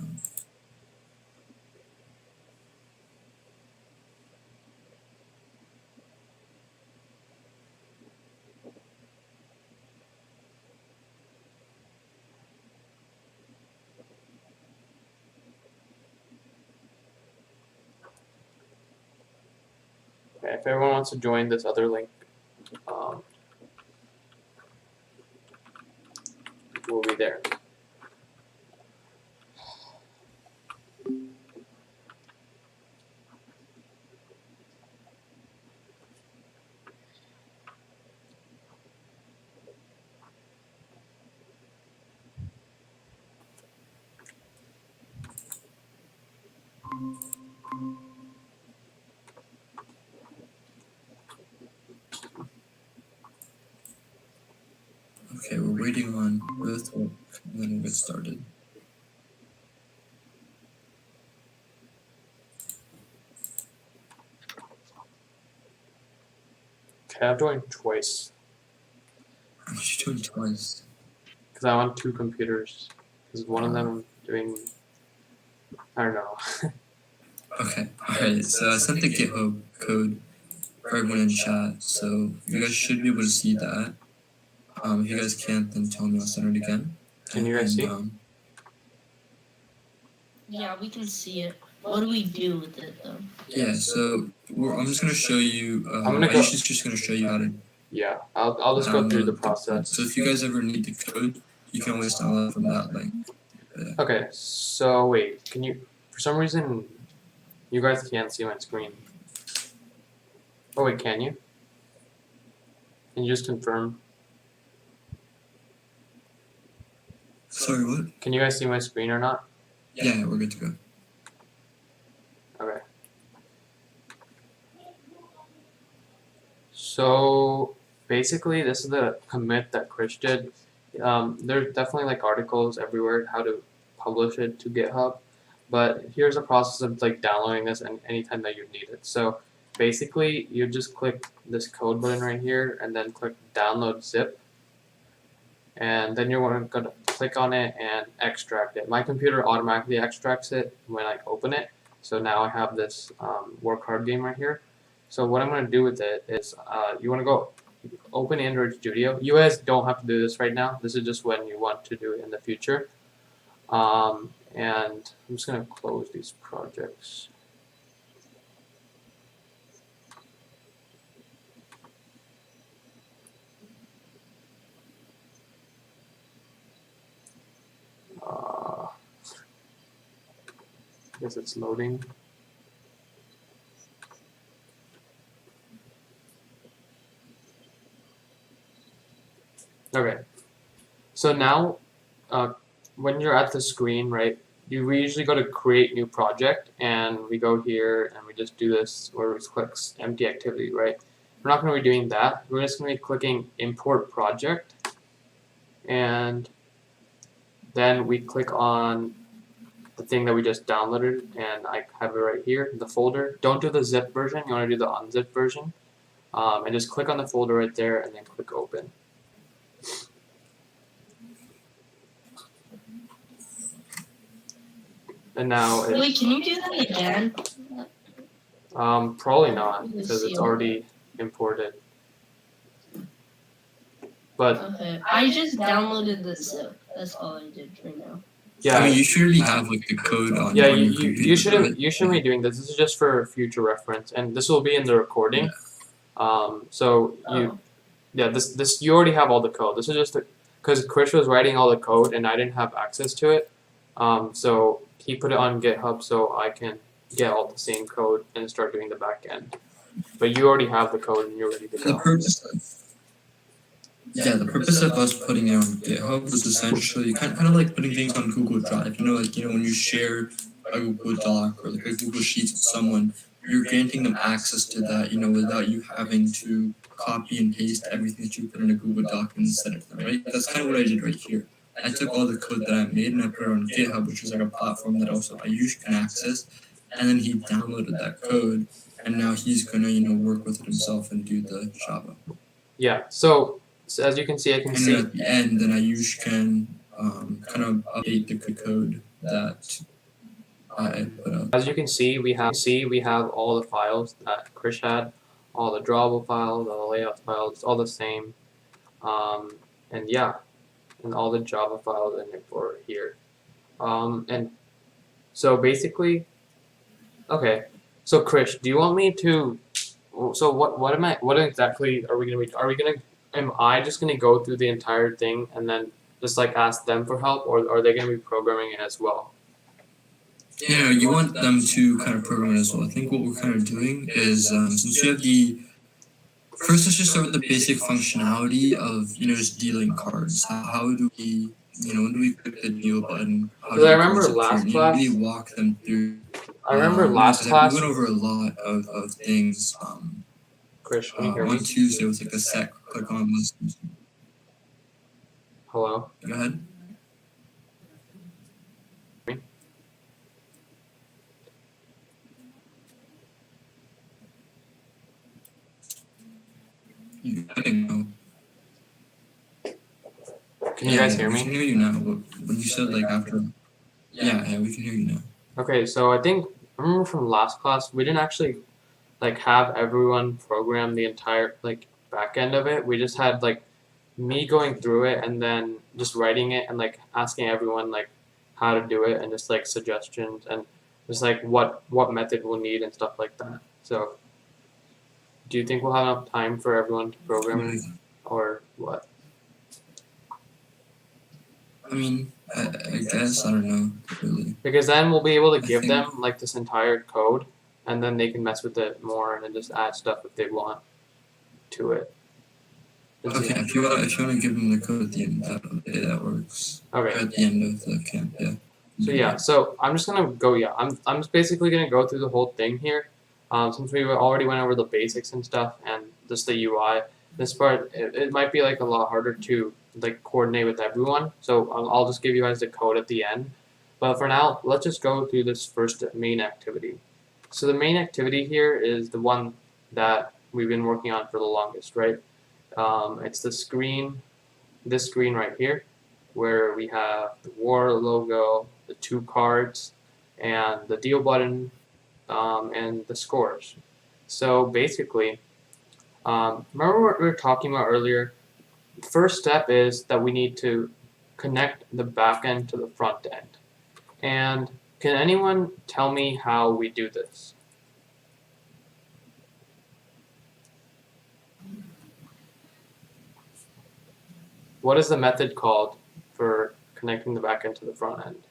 Okay, if everyone wants to join this other link, we'll be there. Okay, we're waiting on both work, and then we'll get started. Okay, I've joined twice I should do it twice. because I want 2 computers. Because one of them I'm doing, I don't know. Okay, alright, so I sent the GitHub code for everyone in chat, so you guys should be able to see that. If you guys can't, then tell me, I'll send it again. Can you guys see? Yeah, we can see it. What do we do with it though? Yeah, so I'm just gonna show you. I'm gonna go- Aisha's just gonna show you how to. Yeah, I'll just go through the download process. So if you guys ever need the code, you can always download from that link. Okay, so wait, can you, for some reason, you guys can't see my screen. Oh wait, can you? Can you just confirm? Sorry, what? Can you guys see my screen or not? Yeah, we're good to go. Okay. So basically, this is the commit that Krish did. There's definitely like articles everywhere how to publish it to GitHub, but here's a process of like downloading this and anytime that you need it. So basically, you just click this code button right here, and then click download zip, and then you're going to click on it and extract it. My computer automatically extracts it when I open it. So now I have this work hard game right here. So what I'm going to do with it is you want to go open Android Studio. You guys don't have to do this right now. This is just when you want to do it in the future. And I'm just going to close these projects. I guess it's loading. Okay, so now when you're at the screen, right, we usually go to create new project, and we go here and we just do this where we click empty activity, right? We're not going to be doing that. We're just going to be clicking import project, and then we click on the thing that we just downloaded, and I have it right here, the folder. Don't do the zip version, you want to do the unzip version, and just click on the folder right there and then click open. And now Wait, can you do that again? probably not, because it's already imported. But Okay, I just downloaded the zip. That's all I did right now. yeah, I mean, you should already have like the code on. yeah, on your you computer, shouldn't right? you shouldn't be doing this. This is just for future reference, and this will be in the recording. So you this you already have all the code. This is just because Krish was writing all the code and I didn't have access to it. So he put it on GitHub so I can get all the same code and start doing the back end. But you already have the code and you're ready to The go. purpose of us putting it on GitHub was essentially kind of like putting things on Google Drive. Like when you share a Google Doc or like a Google Sheets with someone, you're granting them access to that, without you having to copy and paste everything that you put in a Google Doc and send it to them, right? That's kind of what I did right here. I took all the code that I made and I put it on GitHub, which is like a platform that also Ayush can access, and then he downloaded that code, and now he's gonna, work with it himself and do the Java. Yeah, so as you can see, And then at the end, then Ayush can kind of update the code that I put up. As you can see, we have all the files that Krish had, all the drawable files, all the layout files, all the same, and yeah, and all the Java files in it for here, and so basically, okay. So Krish, do you want me to? So what exactly are we gonna be? Am I just gonna go through the entire thing and then just like ask them for help, or are they gonna be programming it as well? You want them to kind of program it as well. I think what we're kind of doing is, since you have first let's just start with the basic functionality of, just dealing cards. How do we, when do we click the deal button? Because I remember last class, really walk them through. I remember last class, we went over a lot of things. Krish, can you hear me? On Tuesday was like a set click on list. Hello? Go ahead. I didn't know. Can you guys hear We me? can hear you now. When you said like after. Yeah, we can hear you now. Okay, so I remember from last class, we didn't actually like have everyone program the entire like back end of it. We just had like me going through it and then just writing it and like asking everyone like how to do it and just like suggestions and just like what method we'll need and stuff like that. So do you think we'll have enough time for everyone to program it or what? I mean, I guess, I don't know, really. Because then we'll be able to I give think- them like this entire code and then they can mess with it more and then just add stuff if they want to it. Okay, if you want to give them the code at the end of the day, that works. Okay. At the end of the camp, yeah. So yeah, so I'm just gonna go. Yeah, I'm just basically gonna go through the whole thing here, since we already went over the basics and stuff and just the UI. This part it might be like a lot harder to like coordinate with everyone. So I'll just give you guys the code at the end. But for now, let's just go through this first main activity. So the main activity here is the one that we've been working on for the longest, right? It's the screen, this screen right here, where we have the war logo, the 2 cards, and the deal button, and the scores. So basically, remember what we were talking about earlier? The first step is that we need to connect the back end to the front end. And can anyone tell me how we do this? What is the method called for connecting the back end to the front end?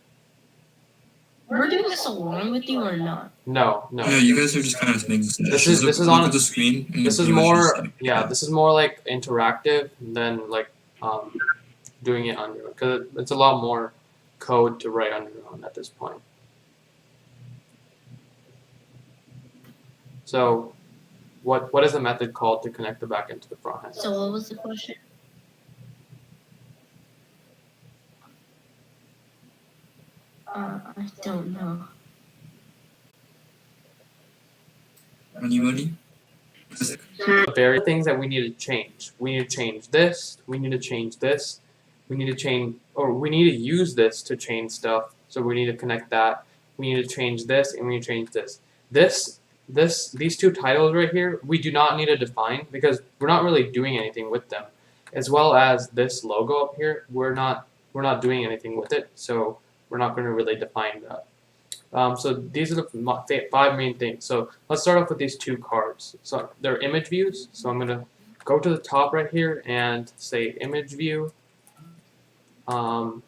We're doing this along with you or not? No. No, you guys are just kind of making suggestions. This is look on at the screen. And This is pretty much more, just, yeah, this is more like interactive than like doing it on your own, because it's a lot more code to write on your own at this point. So, what is the method called to connect the back end to the front end? So what was the question? I don't know. Anybody? The very things that we need to change. We need to change this. We need to change this. We need to change, or we need to use this to change stuff. So we need to connect that. We need to change this, and we need to change this. These 2 titles right here, we do not need to define because we're not really doing anything with them. As well as this logo up here, we're not doing anything with it, so we're not going to really define that. So these are the 5 main things. So let's start off with these 2 cards. So they're image views. So I'm going to go to the top right here and say image view. And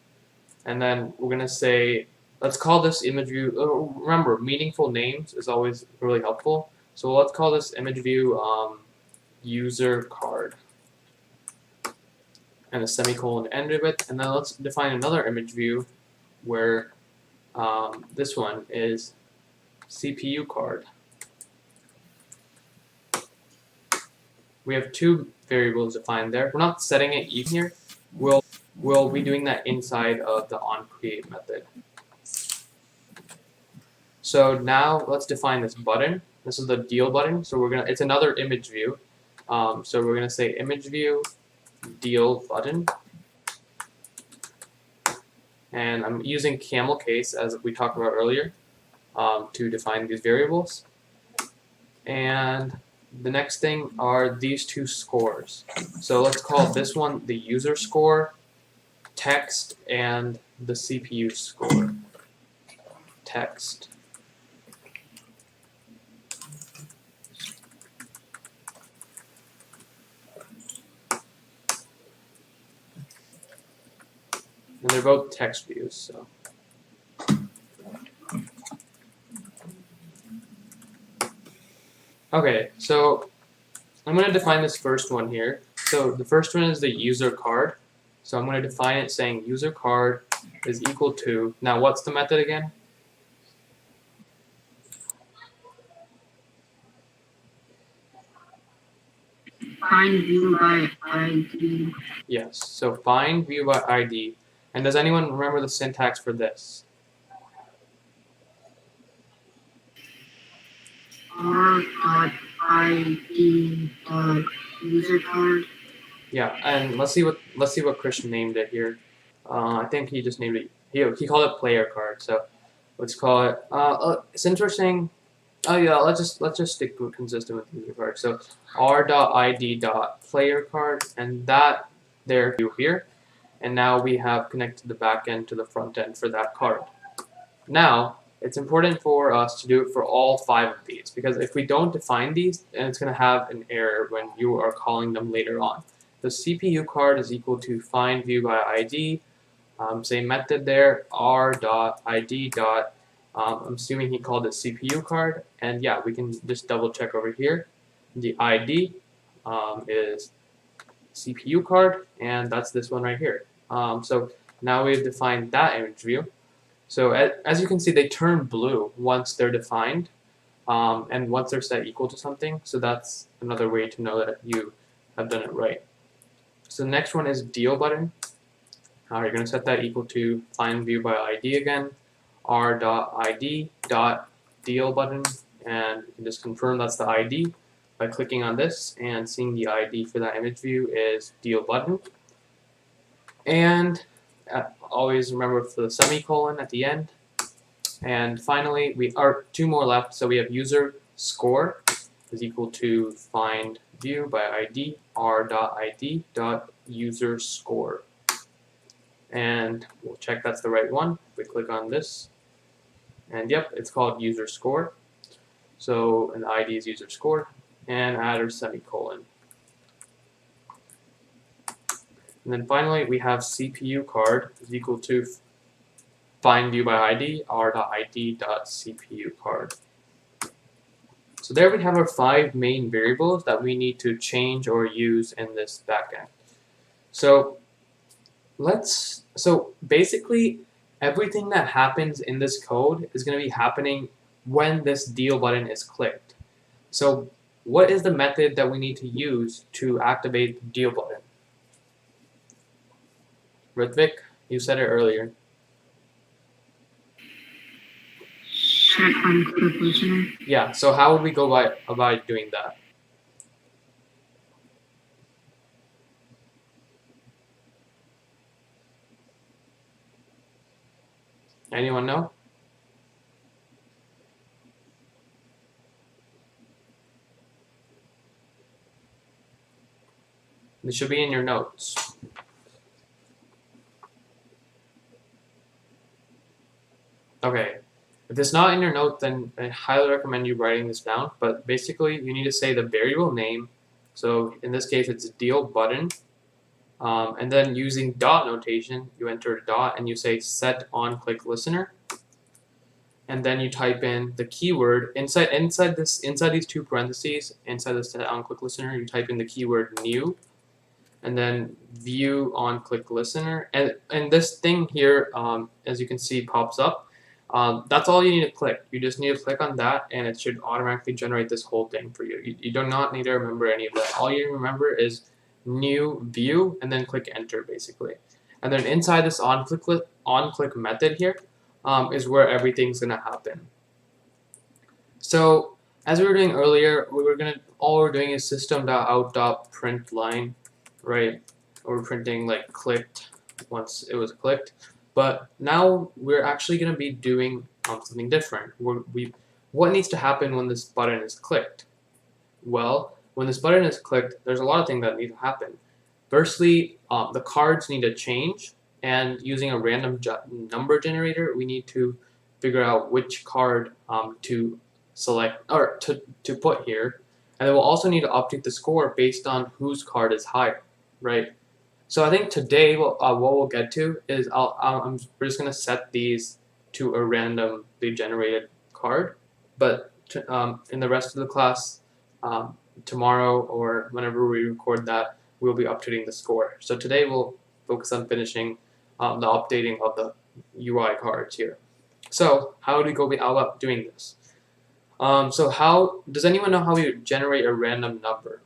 then we're going to say, let's call this image view. Remember, meaningful names is always really helpful. So let's call this image view user card. And a semicolon to end of it. And then let's define another image view where this one is CPU card. We have 2 variables defined there. We're not setting it even here. We'll be doing that inside of the onCreate method. So now let's define this button. This is the deal button. So it's another image view. So we're gonna say image view deal button. And I'm using camel case as we talked about earlier to define these variables. And the next thing are these 2 scores. So let's call this one the user score, text, and the CPU score. Text. And they're both text views, so. Okay, so I'm going to define this first one here. So the first one is the user card. So I'm going to define it saying user card is equal to, now what's the method again? Find view by ID. Yes, so find view by ID. And does anyone remember the syntax for this? R.ID.user card. Yeah, and let's see what Christian named it here. I think he just named it. He called it player card. So let's call it. It's interesting. Oh yeah, let's just stick with consistent with user card. So r.id.player card, and that there view here, and now we have connected the back end to the front end for that card. Now it's important for us to do it for all 5 of these, because if we don't define these, then it's going to have an error when you are calling them later on. The CPU card is equal to find view by ID. Same method there, r.id. I'm assuming he called it CPU card, and yeah, we can just double check over here. The ID is CPU card, and that's this one right here. So now we've defined that image view. So as you can see, they turn blue once they're defined, and once they're set equal to something. So that's another way to know that you have done it right. So the next one is deal button. You're going to set that equal to find view by ID again. r.id.deal button, and you can just confirm that's the ID by clicking on this and seeing the ID for that image view is deal button. And always remember for the semicolon at the end. And finally, we are 2 more left. So we have user score is equal to find view by ID r.id.user score. And we'll check that's the right one. We click on this. And yep, it's called user score. So an ID is user score and add our semicolon. And then finally, we have CPU card is equal to find view by ID r.id.CPU card. So there we have our 5 main variables that we need to change or use in this backend. So basically everything that happens in this code is going to be happening when this deal button is clicked. So what is the method that we need to use to activate the deal button? Ritvik, you said it earlier. Set unclick listener. Yeah, so how would we go about doing that? Anyone know? This should be in your notes. Okay, if it's not in your note, then I highly recommend you writing this down. But basically, you need to say the variable name. So in this case, it's deal button. And then using dot notation, you enter a dot and you say set on click listener. And then you type in the keyword inside these 2 parentheses, inside the set on click listener, you type in the keyword new. And then view on click listener. And this thing here, as you can see, pops up. That's all you need to click. You just need to click on that and it should automatically generate this whole thing for you. You do not need to remember any of that. All you remember is new view and then click enter basically. And then inside this on click method here is where everything's gonna happen. So as we were doing earlier, all we're doing is system.out.println, right? We're printing like clicked once it was clicked. But now we're actually going to be doing something different. What needs to happen when this button is clicked? Well, when this button is clicked, there's a lot of things that need to happen. Firstly, the cards need to change, and using a random number generator, we need to figure out which card to select or to put here. And then we'll also need to update the score based on whose card is higher, right? So I think today what we'll get to is we're just going to set these to a randomly generated card. But in the rest of the class, tomorrow or whenever we record that, we'll be updating the score. So today we'll focus on finishing the updating of the UI cards here. So how do we go about doing this? So does anyone know how we generate a random number?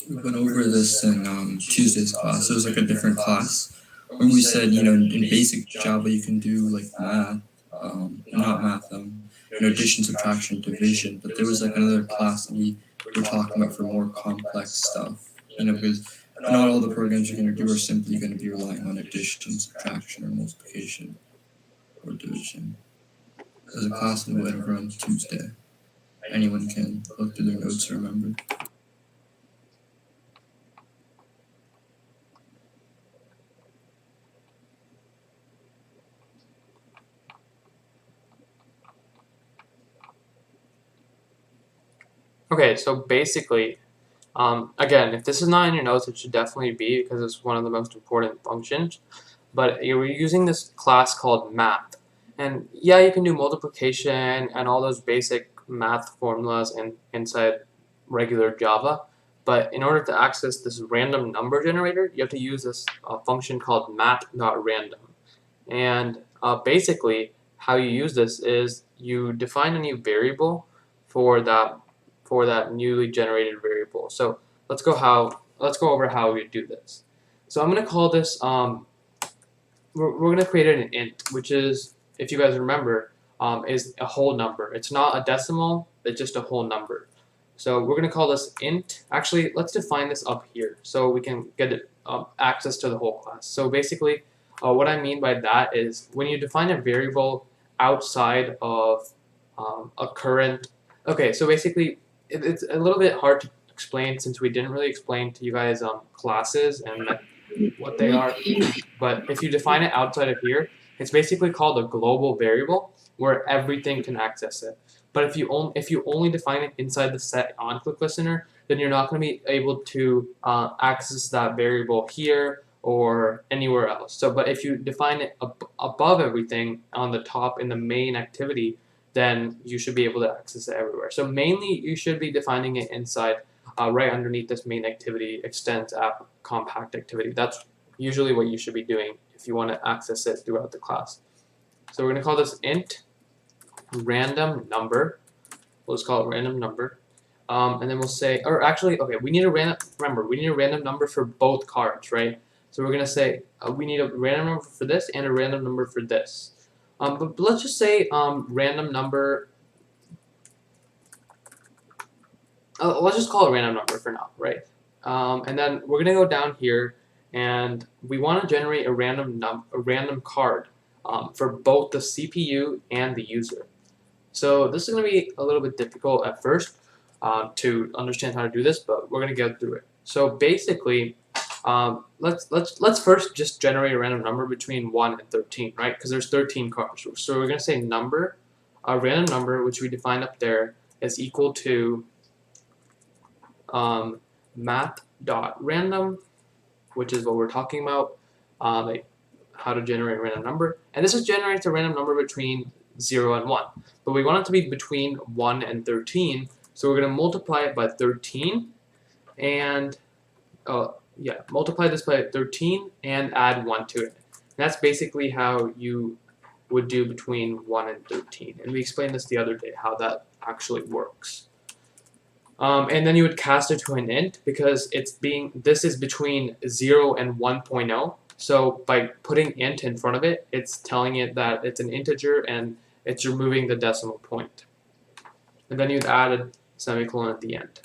We went over this in Tuesday's class. It was like a different class. When we said, in basic Java you can do like math, addition, subtraction, division. But there was like another class that we were talking about for more complex stuff. Because not all the programs you're going to do are simply going to be relying on addition, subtraction, or multiplication, or division. There's a class we went over on Tuesday. Anyone can look through their notes to remember. Okay, so basically, again, if this is not in your notes, it should definitely be because it's one of the most important functions. But you're using this class called math. And yeah, you can do multiplication and all those basic math formulas inside regular Java. But in order to access this random number generator, you have to use this function called mat.random. And basically how you use this is you define a new variable for that newly generated variable. So let's go over how we do this. So I'm gonna call this we're gonna create an int, which is, if you guys remember, is a whole number. It's not a decimal, it's just a whole number. So we're gonna call this int. Actually, let's define this up here so we can get access to the whole class. So basically, what I mean by that is when you define a variable outside of a current. Okay, so basically, it's a little bit hard to explain since we didn't really explain to you guys classes and what they are. But if you define it outside of here, it's basically called a global variable where everything can access it. But if you only define it inside the set on click listener, then you're not going to be able to access that variable here or anywhere else. So, but if you define it above everything on the top in the main activity, then you should be able to access it everywhere. So mainly you should be defining it inside right underneath this main activity, extends app compact activity. That's usually what you should be doing if you want to access it throughout the class. So we're going to call this int random number. We'll just call it random number. And then we'll say, or actually, okay, we need a random, remember, we need a random number for both cards, right? So we're going to say we need a random number for this and a random number for this. But let's just say random number, let's just call it random number for now, right? And then we're going to go down here and we want to generate a random card for both the CPU and the user. So this is going to be a little bit difficult at first to understand how to do this, but we're going to get through it. So basically, let's first just generate a random number between 1 and 13, right? Because there's 13 cards. So we're going to say number, a random number, which we defined up there, is equal to math.random, which is what we're talking about, like how to generate a random number. And this generates a random number between 0 and 1. But we want it to be between 1 and 13, so we're going to multiply it by 13 and multiply this by 13 and add 1 to it. And that's basically how you would do between 1 and 13. And we explained this the other day, how that actually works. And then you would cast it to an int because this is between 0 and 1.0. So by putting int in front of it, it's telling it that it's an integer and it's removing the decimal point. And then you'd add a semicolon at the end.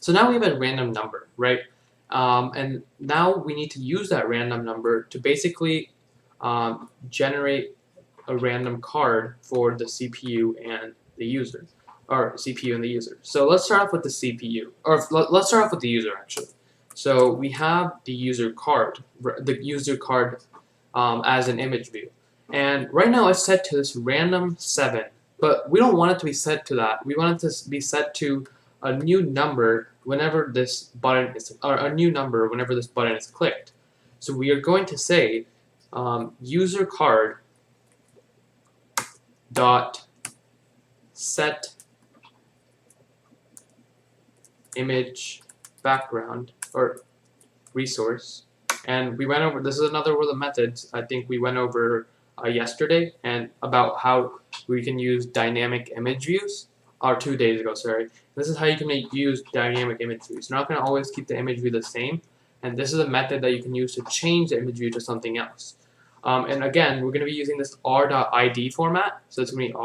So now we have a random number, right? And now we need to use that random number to basically generate a random card for the CPU and the user, or CPU and the user. So let's start off with the CPU, or let's start off with the user actually. So we have the user card as an image view. And right now it's set to this random 7, but we don't want it to be set to that. We want it to be set to a new number whenever this button is, or a new number whenever this button is clicked. So we are going to say user card dot set image background or resource. And we went over, this is another one of the methods I think we went over yesterday, and about how we can use dynamic image views, or 2 days ago, sorry. This is how you can use dynamic image views. You're not going to always keep the image view the same, and this is a method that you can use to change the image view to something else. And again, we're going to be using this r.id format, so it's going to be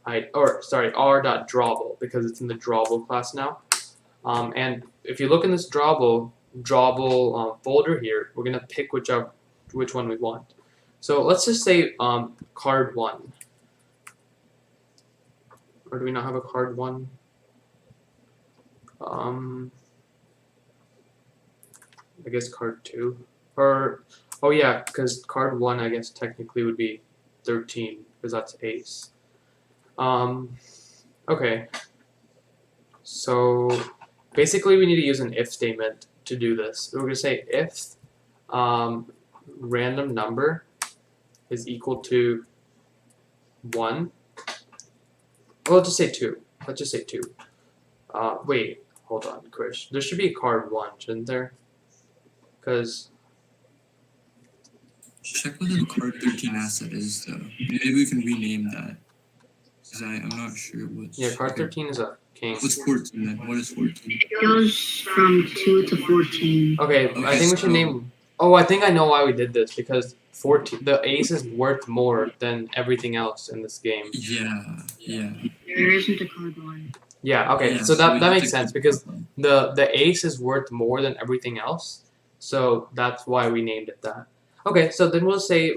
r.drawable, because it's in the drawable class now. And if you look in this drawable folder here, we're going to pick which one we want. So let's just say card 1. Or do we not have a card 1? I guess card 2. Or, oh yeah, because card 1 I guess technically would be 13, because that's ace. Okay. So basically we need to use an if statement to do this. So we're going to say if random number is equal to 1. Well, let's just say 2. Let's just say 2. Wait, hold on, Krish. There should be a card 1, shouldn't there? Because check what the card 13 asset is though. Maybe we can rename that. Cause I'm not sure what's. Yeah, card okay. 13 is a king. What's 14 then? What is 14? It goes from 2 to 14. Okay, I think we should name. Oh, I think I know why we did this, because 14. The ace is worth more than everything else in this game. Yeah. There isn't a card 1. Yeah. Okay. Yeah, so that we that have makes to sense keep because going. the ace is worth more than everything else. So that's why we named it that. Okay. So then we'll say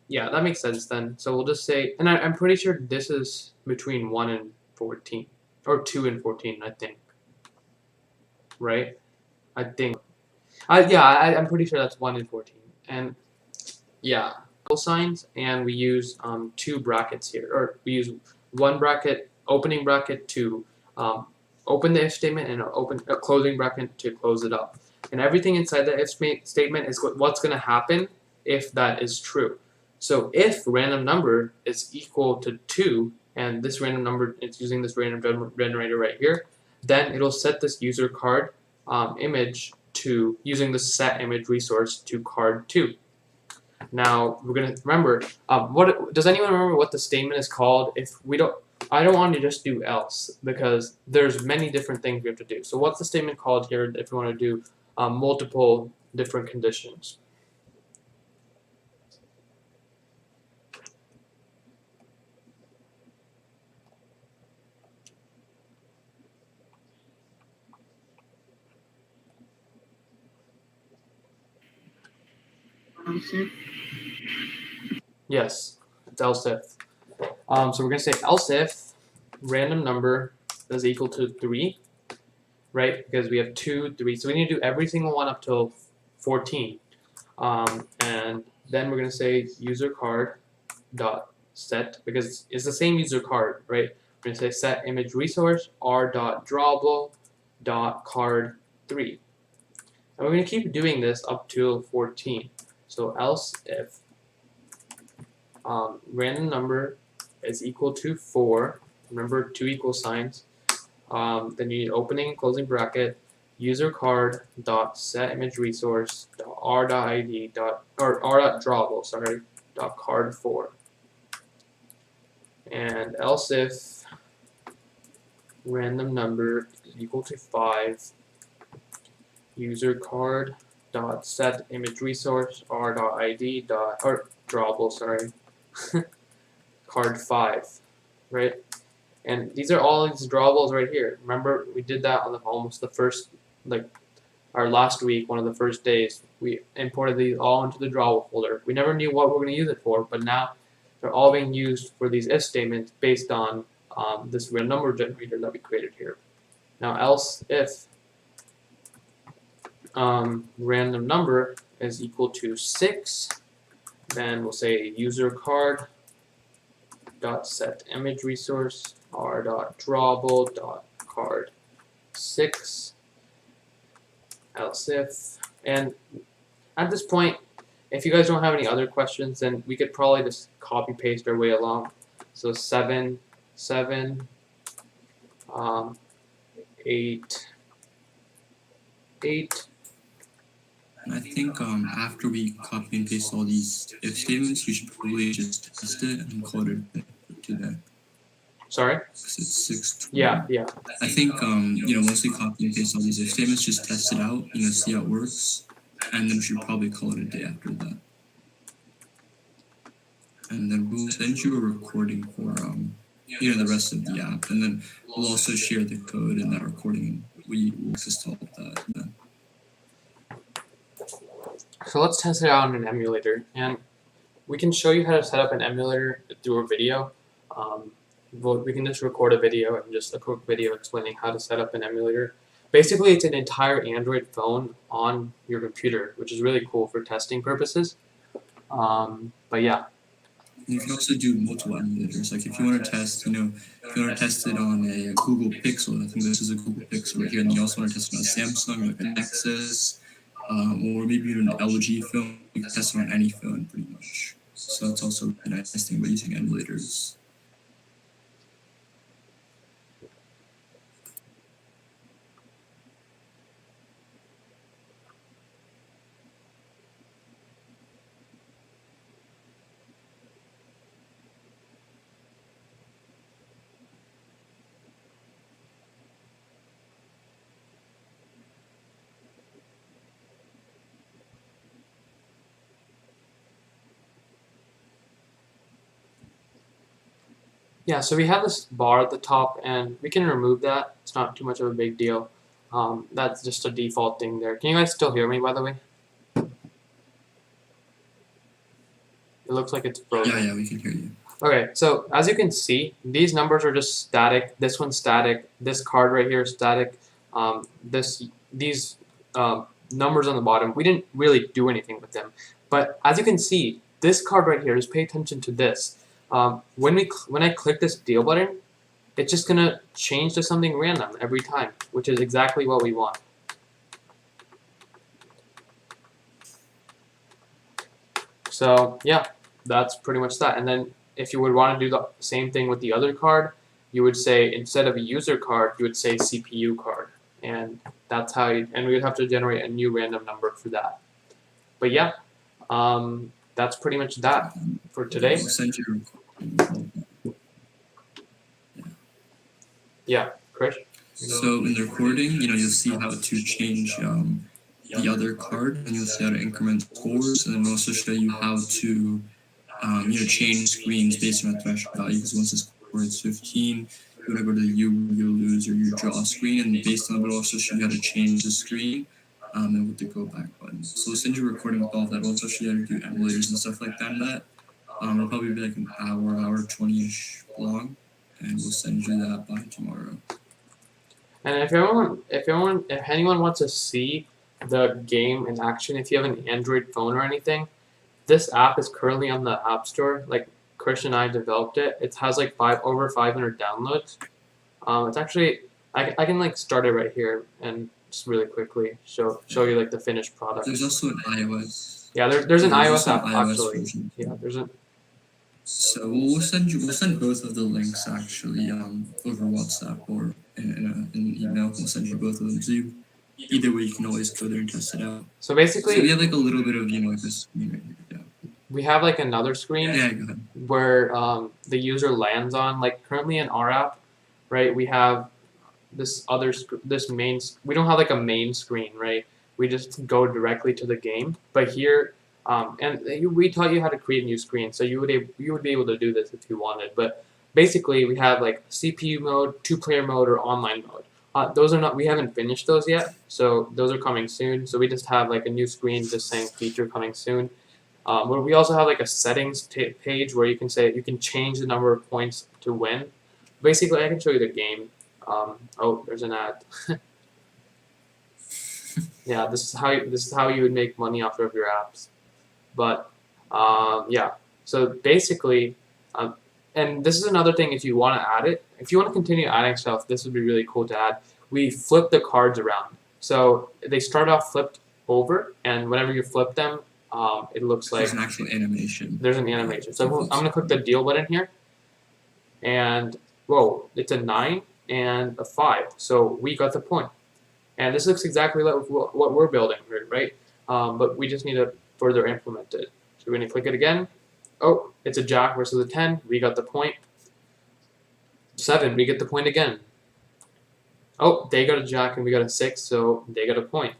Yeah, that makes sense then. So we'll just say, and I'm pretty sure this is between 1 and 14, or 2 and 14. I think. Right. I think. I'm pretty sure that's 1 and 14. And yeah, signs, and we use 2 brackets here, or we use 1 bracket, opening bracket to open the if statement, and a closing bracket to close it up. And everything inside the if statement is what's going to happen if that is true. So if random number is equal to 2, and this random number is using this random generator right here, then it'll set this user card image to using the set image resource to card 2. Now we're gonna remember. What does anyone remember what the statement is called? If we don't, I don't want to just do else because there's many different things we have to do. So what's the statement called here if we want to do multiple different conditions? Else if. Yes, it's else if. So we're gonna say else if random number is equal to 3, right? Because we have 2, 3. So we need to do every single one up till 14. And then we're gonna say user card dot set, because it's the same user card, right? We're gonna say set image resource r dot drawable dot card 3. And we're gonna keep doing this up till 14. So else if random number is equal to 4, remember 2 equal signs, then you need opening and closing bracket, user card dot set image resource dot r dot id dot or r dot drawable, sorry, dot card 4. And else if random number is equal to 5, user card dot set image resource r dot id dot or drawable, sorry, card 5, right? And these are all these drawables right here. Remember, we did that on almost the first, like our last week, one of the first days. We imported these all into the drawable folder. We never knew what we were going to use it for, but now they're all being used for these if statements based on this real number generator that we created here. Now, else if random number is equal to 6, then we'll say user card dot set image resource r dot drawable dot card 6, else if. And at this point, if you guys don't have any other questions, then we could probably just copy paste our way along. So 7 7 8 8. And I think after we copy and paste all these if statements, we should probably just test it and call it to that. Sorry? Because it's 6. Yeah. I think once we copy and paste all these if statements, just test it out, see how it works, and then we should probably call it a day after that. And then we'll send you a recording for the rest of the app, and then we'll also share the code in that recording. We will access to all of that. Then. So let's test it out in an emulator, and we can show you how to set up an emulator through a video. We can just record a video and just a quick video explaining how to set up an emulator. Basically, it's an entire Android phone on your computer, which is really cool for testing purposes. But yeah. And you can also do multiple emulators. Like if you want to test, if you want to test it on a Google Pixel, I think this is a Google Pixel right here, and you also want to test it on a Samsung, like a Nexus, or maybe even an LG phone. You can test it on any phone, pretty much. So that's also a nice thing about using emulators. Yeah, so we have this bar at the top, and we can remove that. It's not too much of a big deal. That's just a default thing there. Can you guys still hear me, by the way? It looks like it's broken. Yeah, we can hear you. Okay, so as you can see, these numbers are just static. This one's static. This card right here is static. These numbers on the bottom, we didn't really do anything with them. But as you can see, this card right here, just pay attention to this. When I click this deal button, it's just gonna change to something random every time, which is exactly what we want. So yeah, that's pretty much that. And then if you would want to do the same thing with the other card, you would say instead of a user card, you would say CPU card, and that's how you. And we would have to generate a new random number for that. But yeah, that's pretty much that for today. We'll send you. Yeah, Krish. So in the recording, you'll see how to change the other card, and you'll see how to increment scores, and then we'll also show you how to change screens based on a threshold value. Because once the score is 15, you want to go to the you lose or you draw screen, and based on that, we'll also show you how to change the screen, and with the go back button. So we'll send you a recording with all of that. We'll also show you how to do emulators and stuff like that. It'll probably be like an hour 20-ish long, and we'll send you that by tomorrow. And if anyone wants to see the game in action, if you have an Android phone or anything, this app is currently on the App Store. Like Krish and I developed it. It has like over 500 downloads. It's actually I can like start it right here and just really quickly show you like the finished product. There's also an iOS. Yeah, there's an iOS also app an iOS actually. version. Yeah, there's a. So we'll send both of the links actually over WhatsApp or in an email. We'll send you both of them. So either way, you can always go there and test it out. So basically, so we have like a little bit of like this. Yeah. We have like another screen Yeah, go ahead. where the user lands on. Like currently in our app, right? We have this main. We don't have like a main screen, right? We just go directly to the game. But here. We taught you how to create a new screen, so you would be able to do this if you wanted. But basically, we have like CPU mode, 2-player mode, or online mode. Those are not. We haven't finished those yet, so those are coming soon. So we just have like a new screen just saying feature coming soon. But we also have like a settings page where you can change the number of points to win. Basically, I can show you the game. Oh, there's an ad. Yeah, this is how you would make money off of your apps. But yeah, so basically, and this is another thing. If you want to add it, if you want to continue adding stuff, this would be really cool to add. We flip the cards around, so they start off flipped over, and whenever you flip them, it looks like there's an actual animation. There's an animation. So I'm gonna click the deal button here, and whoa, it's a 9 and a 5. So we got the point, and this looks exactly like what we're building, right? But we just need to further implement it. So we're going to click it again. Oh, it's a jack versus a 10. We got the point. 7, we get the point again. Oh, they got a jack and we got a 6, so they got a point.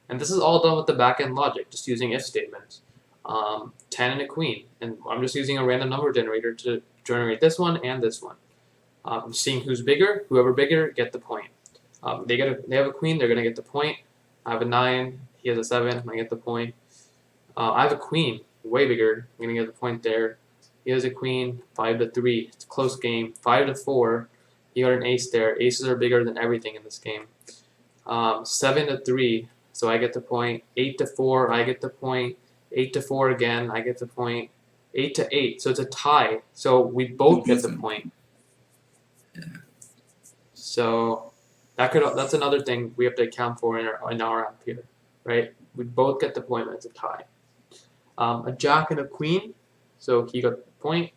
And this is all done with the back-end logic, just using if statements. 10 and a queen. And I'm just using a random number generator to generate this one and this one. Seeing who's bigger, whoever bigger, get the point. They have a queen, they're going to get the point. I have a 9, he has a 7, I get the point. I have a queen, way bigger. I'm gonna get the point there. He has a queen, 5-3. It's a close game. 5-4. He got an ace there. Aces are bigger than everything in this game. 7-3. So I get the point. 8-4. I get the point. 8-4 again. I get the point. 8-8. So it's a tie. So we both get the point. Yeah. So that's another thing we have to account for in our app here, right? We both get the point. That's a tie. A jack and a queen, so he got the point.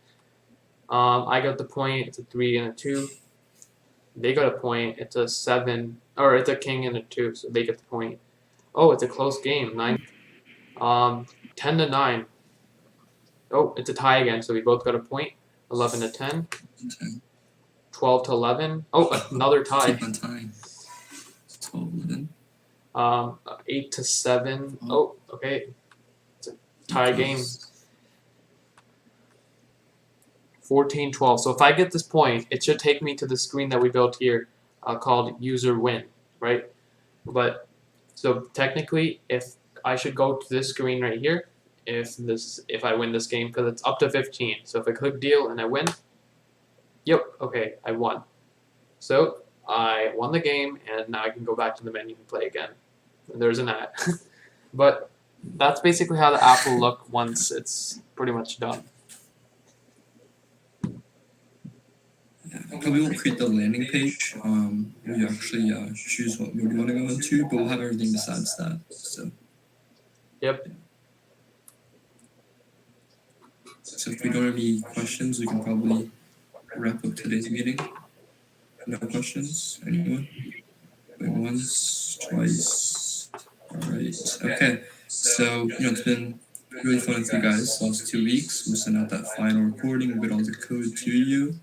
I got the point. It's a 3 and a 2. They got a point. It's a 7, or it's a king and a 2, so they get the point. Oh, it's a close game. 9, 10-9. Oh, it's a tie again, so we both got a point. 11-10. 12-11. Oh, another tie. Keep on tying. 12-11. 8-7. Oh, okay. It's a tie game. 14, 12. So if I get this point, it should take me to the screen that we built here called user win, right? But so technically, if I should go to this screen right here, if I win this game, because it's up to 15. So if I click deal and I win, yep, okay, I won. So I won the game, and now I can go back to the menu and play again. And there's an ad. But that's basically how the app will look once it's pretty much done. Yeah, probably won't create the landing page. We actually choose what mode you want to go into, but we'll have everything besides that. So. Yep. So if we don't have any questions, we can probably wrap up today's meeting. No questions? Anyone? Going once, twice. All right. Okay. So it's been really fun with you guys the last 2 weeks. We'll send out that final recording. We'll get all the code to you.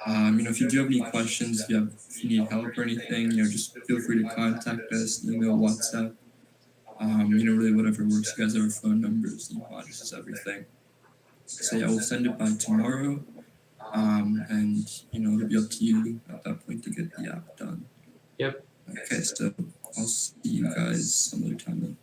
If you do have any questions, if you need help or anything, just feel free to contact us, email, WhatsApp. Really whatever works. You guys have our phone numbers, email addresses, everything. So yeah, we'll send it by tomorrow. And it'll be up to you at that point to get the app done. Yep. Okay, so I'll see you guys some other time.